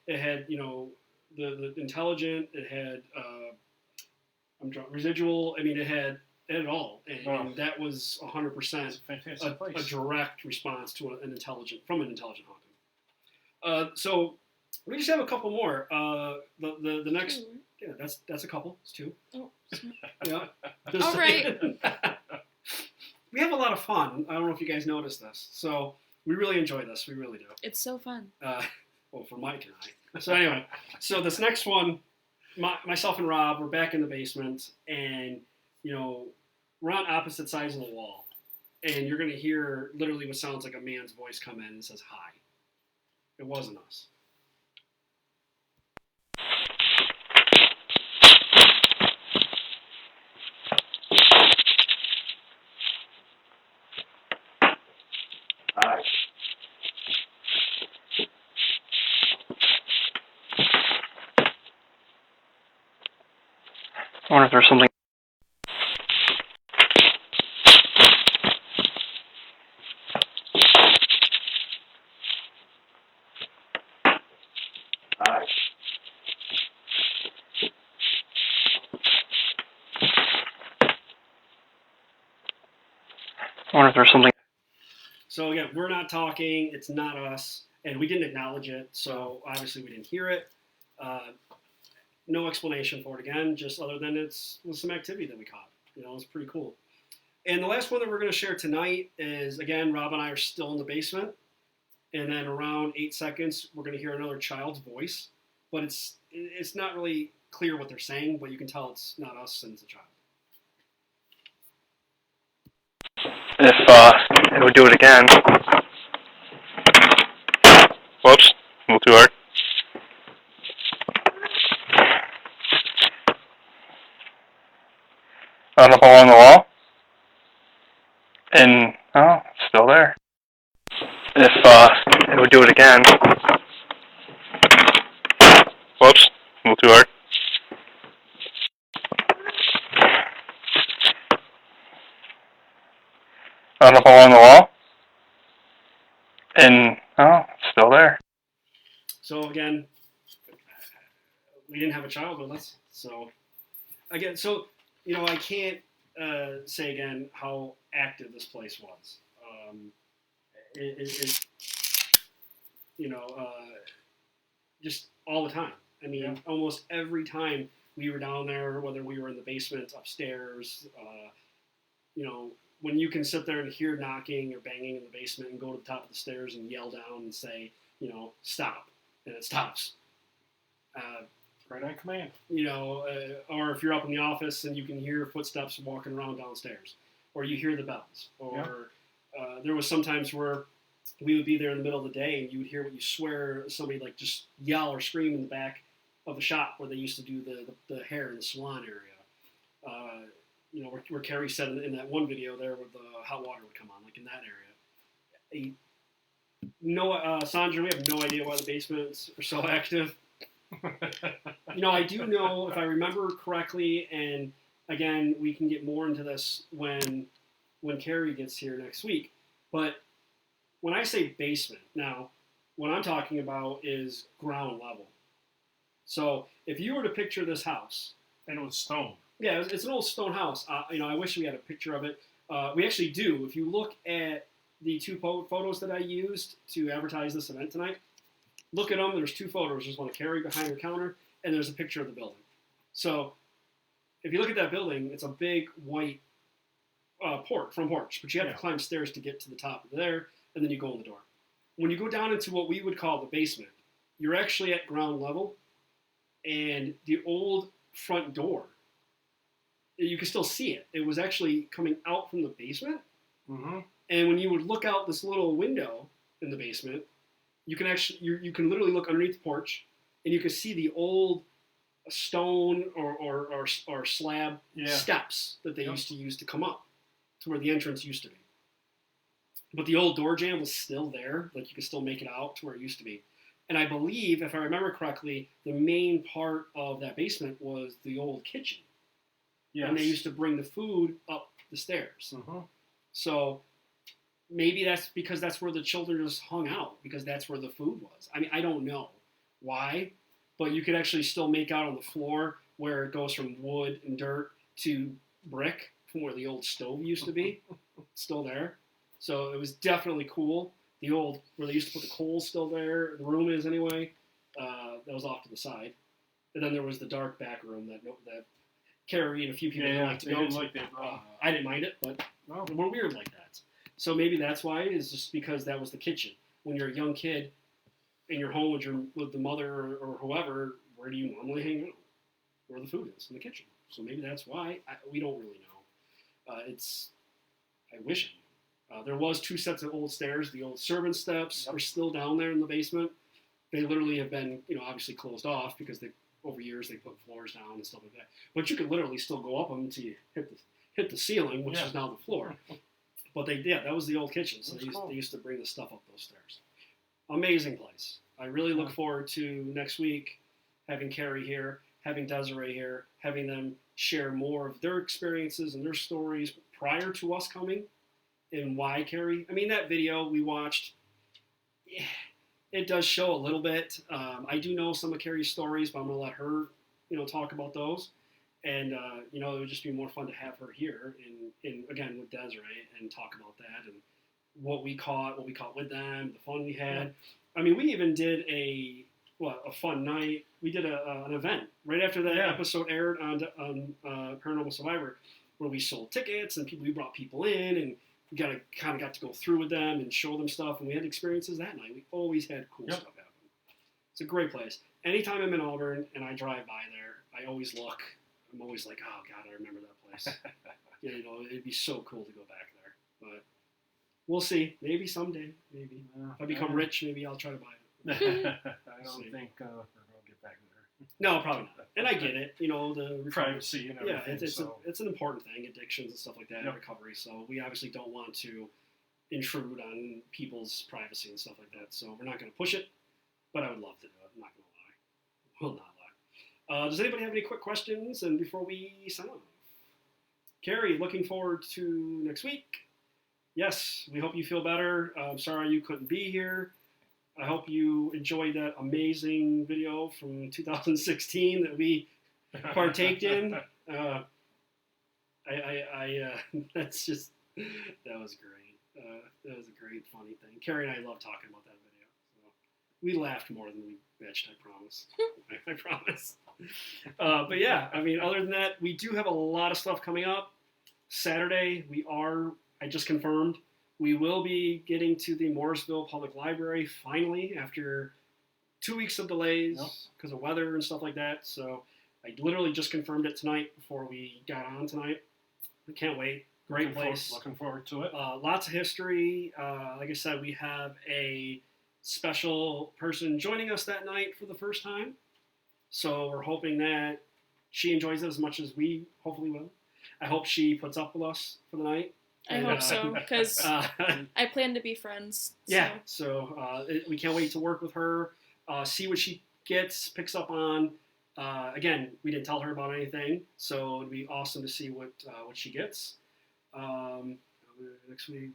It had the intelligent. It had residual. I mean, it had it all, and that was 100% a direct response to an intelligent haunting. So we just have a couple more. The next, yeah, that's a couple. It's two. Oh. Yeah. All right. We have a lot of fun. I don't know if you guys noticed this. So we really enjoy this. We really do. It's so fun. Well, for Mike and I. So anyway, so this next one, myself and Rob, we're back in the basement, and we're on opposite sides of the wall, and you're going to hear literally what sounds like a man's voice come in and says hi. It wasn't us. Hi. I wonder if there's something. Hi. I wonder if there's something. So again, we're not talking. It's not us, and we didn't acknowledge it. So obviously we didn't hear it. No explanation for it again, just other than it was some activity that we caught. It was pretty cool. And the last one that we're going to share tonight is, again, Rob and I are still in the basement. And then around 8 seconds, we're going to hear another child's voice. But it's not really clear what they're saying, but you can tell it's not us and it's a child. If it would do it again. Whoops, a little too hard. Up along the wall. And, oh, it's still there. If it would do it again. Whoops, a little too hard. Up along the wall. And, oh, it's still there. So again, we didn't have a child with us. So again, I can't say again how active this place was. Just all the time. I mean, almost every time we were down there, whether we were in the basement, upstairs, when you can sit there and hear knocking or banging in the basement and go to the top of the stairs and yell down and say, stop, and it stops. Right on command. Or if you're up in the office and you can hear footsteps walking around downstairs, or you hear the bells, or there was sometimes where we would be there in the middle of the day and you would hear what you swear somebody like just yell or scream in the back of the shop where they used to do the hair in the salon area. Where Carrie said in that one video there where the hot water would come on, like in that area. Sandra, we have no idea why the basements are so active. I do know, if I remember correctly, and again, we can get more into this when Carrie gets here next week, but when I say basement, now, what I'm talking about is ground level. So if you were to picture this house. And it was stone. Yeah, it's an old stone house. I wish we had a picture of it. We actually do. If you look at the two photos that I used to advertise this event tonight, look at them. There's two photos. There's one of Carrie behind her counter, and there's a picture of the building. So if you look at that building, it's a big white front porch, but you have to climb stairs to get to the top of there, and then you go in the door. When you go down into what we would call the basement, you're actually at ground level, and the old front door you could still see it. It was actually coming out from the basement. Mm-hmm. And when you would look out this little window in the basement, you can actually you can literally look underneath the porch, and you can see the old stone or slab steps that they used to use to come up to where the entrance used to be. But the old door jamb was still there, like you could still make it out to where it used to be. And I believe, if I remember correctly, the main part of that basement was the old kitchen. Yes. And they used to bring the food up the stairs. Mm-hmm. So maybe that's because that's where the children just hung out, because that's where the food was. I mean, I don't know why, but you could actually still make out on the floor where it goes from wood and dirt to brick from where the old stove used to be. It's still there. So it was definitely cool. The old, where they used to put the coals, still there. The room is anyway. That was off to the side. And then there was the dark back room that Carrie and a few people didn't like to go to. Like that. I didn't mind it, but we're weird like that. So maybe that's why, is just because that was the kitchen. When you're a young kid and you're home with the mother or whoever, where do you normally hang out? Where the food is, in the kitchen. So maybe that's why. We don't really know. I wish I knew. There was 2 sets of old stairs. The old servant steps are still down there in the basement. They literally have been, obviously closed off because over years they put floors down and stuff like that. But you could literally still go up them until you hit the ceiling, which is now the floor. But that was the old kitchen. So they used to bring the stuff up those stairs. Amazing place. I really look forward to next week having Carrie here, having Desiree here, having them share more of their experiences and their stories prior to us coming. And why Carrie? I mean, that video we watched, it does show a little bit. I do know some of Carrie's stories, but I'm going to let her, talk about those. And, it would just be more fun to have her here and again, with Desiree and talk about that and what we caught with them, the fun we had. I mean, we even did a fun night. We did an event right after that episode aired on Paranormal Survivor, where we sold tickets and we brought people in, and we got to go through with them and show them stuff, and we had experiences that night. We always had cool stuff happen. It's a great place. Anytime I'm in Auburn and I drive by there, I always look. I'm always like, oh God, I remember that place. It'd be so cool to go back there. But we'll see. Maybe someday. Maybe if I become rich, maybe I'll try to buy it. I don't think we're going to get back there. No, probably not. And I get it. The privacy and everything. Yeah, it's an important thing. Addictions and stuff like that, and recovery. So we obviously don't want to intrude on people's privacy and stuff like that. So we're not going to push it. But I would love to do it. I'm not going to lie. Will not lie. Does anybody have any quick questions? And before we sign off, Carrie, looking forward to next week. Yes, we hope you feel better. I'm sorry you couldn't be here. I hope you enjoyed that amazing video from 2016 that we partaked in. That's just, that was great. That was a great, funny thing. Carrie and I love talking about that video. So we laughed more than we bitched, I promise. I promise. But yeah, I mean, other than that, we do have a lot of stuff coming up. Saturday, I just confirmed, we will be getting to the Morrisville Public Library finally after 2 weeks of delays because of weather and stuff like that. So I literally just confirmed it tonight before we got on tonight. I can't wait. Great place. Looking forward to it. Lots of history. Like I said, we have a special person joining us that night for the first time. So we're hoping that she enjoys it as much as we hopefully will. I hope she puts up with us for the night. I hope so, because I plan to be friends. So. Yeah, so we can't wait to work with her, see what she picks up on. Again, we didn't tell her about anything, so it'd be awesome to see what she gets. Next week.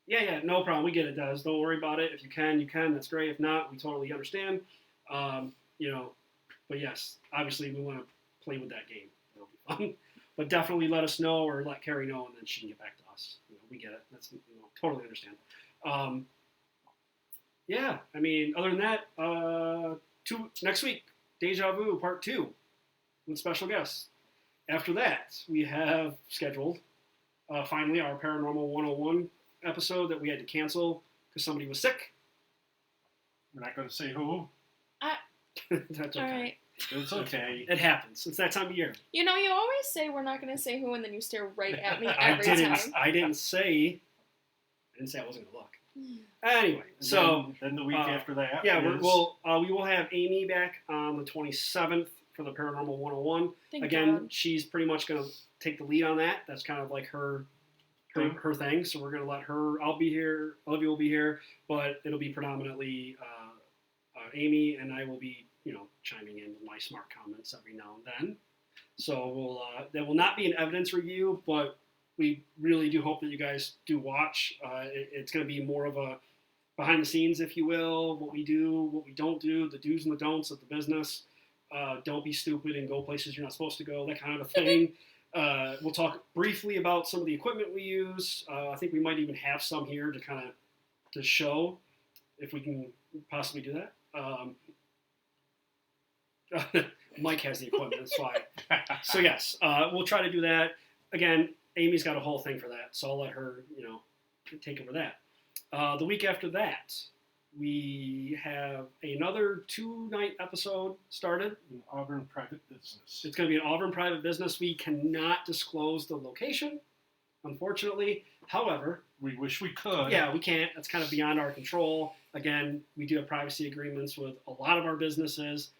Yeah, no problem. We get it, Des. Don't worry about it. If you can, you can. That's great. If not, we totally understand. But yes, obviously we want to play with that game. It'll be fun. But definitely let us know or let Carrie know, and then she can get back to us. We get it. That's totally understand. Yeah, I mean, other than that, next week, Deja Vu Part 2 with special guests. After that, we have scheduled finally our Paranormal 101 episode that we had to cancel because somebody was sick. We're not going to say who. That's okay. All right. It's okay. It happens. It's that time of year. You know, you always say we're not going to say who, and then you stare right at me I every didn't. time. I didn't say I wasn't gonna look. Anyway, so then the week after that, yeah, is, we will have Amy back on the 27th for the Paranormal 101. Thank Again, God. she's pretty much gonna take the lead on that. That's kind of like her thing. So we're gonna let her. I'll be here. Olivia will be here, but it'll be predominantly Amy, and I will be, chiming in with my smart comments every now and then. So there will not be an evidence review, but we really do hope that you guys do watch. It's going to be more of a behind the scenes, if you will, what we do, what we don't do, the do's and the don'ts of the business. Don't be stupid and go places you're not supposed to go, that kind of a thing. We'll talk briefly about some of the equipment we use. I think we might even have some here to kind of to show if we can possibly do that. Mike has the equipment, that's why. So yes, we'll try to do that. Again, Amy's got a whole thing for that, so I'll let her, take over that. The week after that, we have another 2-night episode started. An Auburn private business. It's going to be an Auburn private business. We cannot disclose the location, unfortunately. However, we wish we could. Yeah, we can't. That's kind of beyond our control. Again, we do have privacy agreements with a lot of our businesses.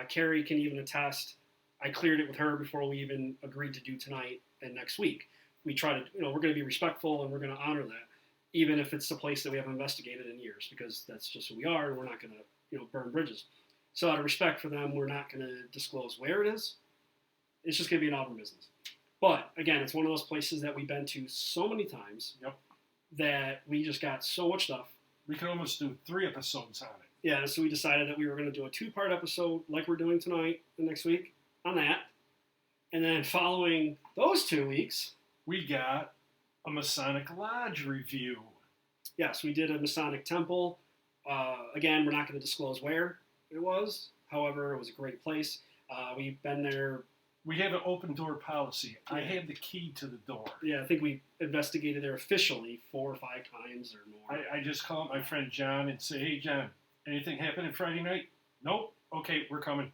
Carrie can even attest. I cleared it with her before we even agreed to do tonight and next week. We try to, we're going to be respectful and we're going to honor that, even if it's a place that we haven't investigated in years, because that's just who we are, and we're not going to, burn bridges. So out of respect for them, we're not going to disclose where it is. It's just going to be an Auburn business. But again, it's one of those places that we've been to so many times that we just got so much stuff. We could almost do 3 episodes on it. Yeah, so we decided that we were going to do a 2-part episode like we're doing tonight and next week on that. And then following those 2 weeks, we got a Masonic Lodge review. Yes, we did a Masonic temple. Again, we're not going to disclose where it was. However, it was a great place. We've been there. We have an open door policy. I have the key to the door. Yeah, I think we investigated there officially 4 or 5 times or more. I just call up my friend John and say, hey, John, anything happening Friday night? Nope. Okay, we're coming.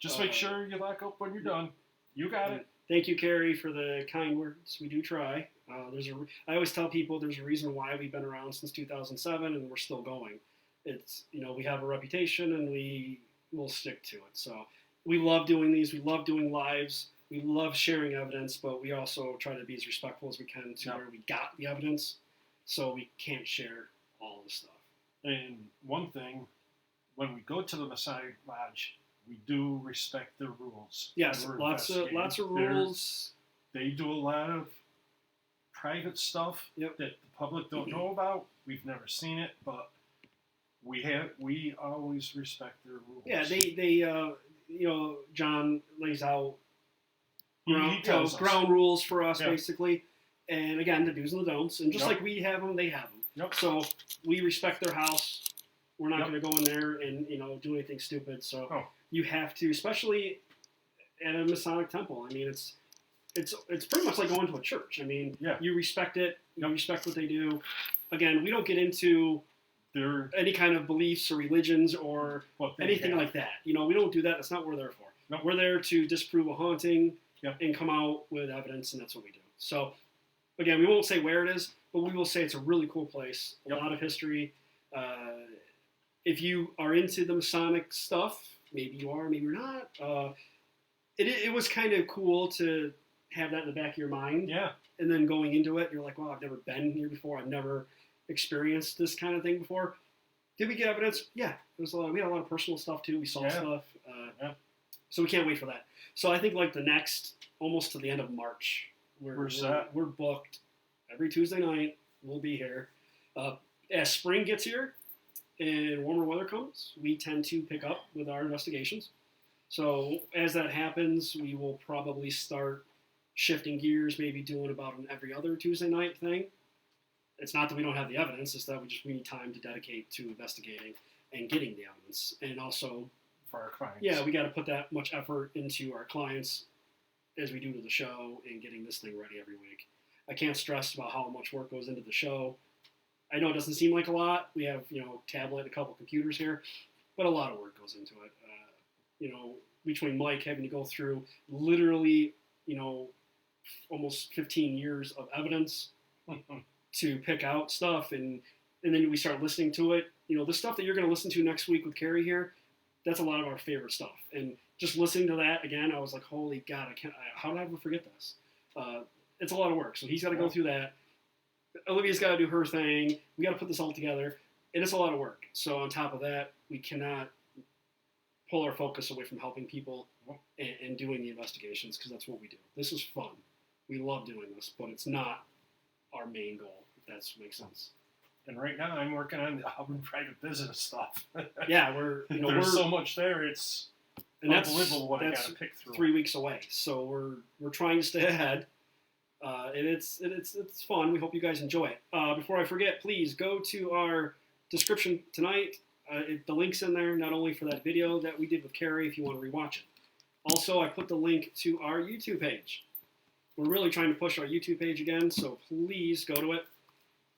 Just make sure you lock up when you're done. You got it. Thank you, Carrie, for the kind words. We do try. I always tell people there's a reason why we've been around since 2007 and we're still going. It's, we have a reputation and we will stick to it. So we love doing these. We love doing lives. We love sharing evidence, but we also try to be as respectful as we can to where we got the evidence, so we can't share all the stuff. And one thing, when we go to the Masonic Lodge, we do respect their rules. Yes, lots of rules. They do a lot of private stuff that the public don't know about. We've never seen it, but we always respect their rules. Yeah, they John lays out ground rules for us basically, and again the do's and the don'ts, and just like we have them, they have them. So we respect their house. We're not going to go in there and do anything stupid. So you have to, especially at a Masonic temple. I mean, it's pretty much like going to a church. I mean, you respect it. You respect what they do. Again, we don't get into any kind of beliefs or religions or anything like that. We don't do that. That's not what we're there for. Nope. We're there to disprove a haunting and come out with evidence, and that's what we do. So, again, we won't say where it is, but we will say it's a really cool place. A lot of history. If you are into the Masonic stuff, maybe you are, maybe you're not. It was kind of cool to have that in the back of your mind. Yeah. And then going into it, you're like, wow, I've never been here before. I've never experienced this kind of thing before. Did we get evidence? Yeah. We had a lot of personal stuff too. We saw stuff. So we can't wait for that. So I think like the next, almost to the end of March, we're booked. Every Tuesday night, we'll be here. As spring gets here and warmer weather comes, we tend to pick up with our investigations. So as that happens, we will probably start shifting gears, maybe doing about an every other Tuesday night thing. It's not that we don't have the evidence, it's that we need time to dedicate to investigating and getting the evidence. And also, for our clients. Yeah, we got to put that much effort into our clients as we do to the show and getting this thing ready every week. I can't stress about how much work goes into the show. I know it doesn't seem like a lot. We have, tablet, a couple computers here, but a lot of work goes into it. between Mike having to go through literally, almost 15 years of evidence to pick out stuff, and then we start listening to it. The stuff that you're going to listen to next week with Carrie here, that's a lot of our favorite stuff. And just listening to that again, I was like, holy God, how did I ever forget this? It's a lot of work. So he's got to go through that. Olivia's got to do her thing. We got to put this all together. And it's a lot of work. So on top of that, we cannot pull our focus away from helping people and doing the investigations, because that's what we do. This is fun. We love doing this, but it's not our main goal, if that makes sense. And right now, I'm working on the Auburn private business stuff. Yeah, there's so much there. It's unbelievable what I got to pick through. 3 weeks away, so we're trying to stay ahead, and it's fun. We hope you guys enjoy it. Before I forget, please go to our description tonight. The link's in there, not only for that video that we did with Carrie, if you want to rewatch it. Also, I put the link to our YouTube page. We're really trying to push our YouTube page again, so please go to it.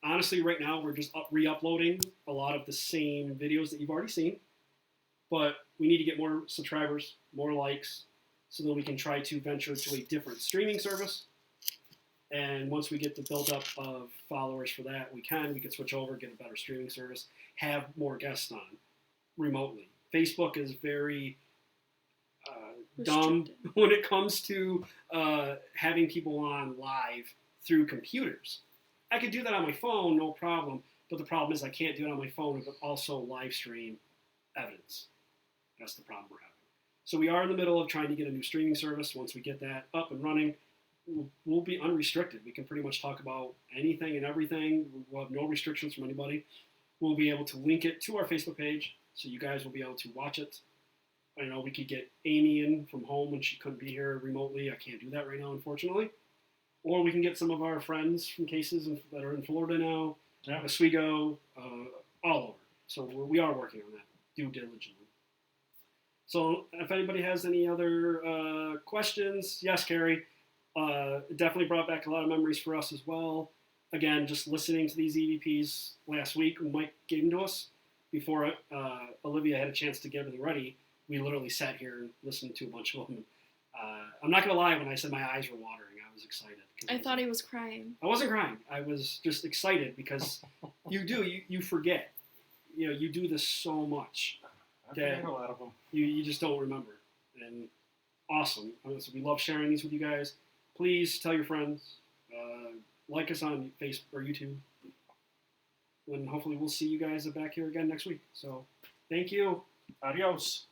Honestly, right now, we're just re-uploading a lot of the same videos that you've already seen, but we need to get more subscribers, more likes, so that we can try to venture to a different streaming service. And once we get the build-up of followers for that, we can switch over, get a better streaming service, have more guests on remotely. Facebook is very dumb when it comes to having people on live through computers. I could do that on my phone, no problem, but the problem is I can't do it on my phone, but also live stream evidence. That's the problem we're having. So we are in the middle of trying to get a new streaming service. Once we get that up and running, we'll be unrestricted. We can pretty much talk about anything and everything. We'll have no restrictions from anybody. We'll be able to link it to our Facebook page, so you guys will be able to watch it. I know we could get Amy in from home when she couldn't be here remotely. I can't do that right now, unfortunately. Or we can get some of our friends from cases that are in Florida now, Oswego, all over. So we are working on that due diligently. So if anybody has any other questions, yes, Carrie, it definitely brought back a lot of memories for us as well. Again, just listening to these EVPs last week, Mike gave them to us before Olivia had a chance to get everything ready. We literally sat here and listened to a bunch of them. I'm not going to lie, when I said my eyes were watering, I was excited. I thought he was crying. I wasn't crying. I was just excited because you forget. You do this so much that a lot of them. You just don't remember. And awesome. So we love sharing these with you guys. Please tell your friends. Like us on Facebook or YouTube. And hopefully we'll see you guys back here again next week. So thank you. Adios.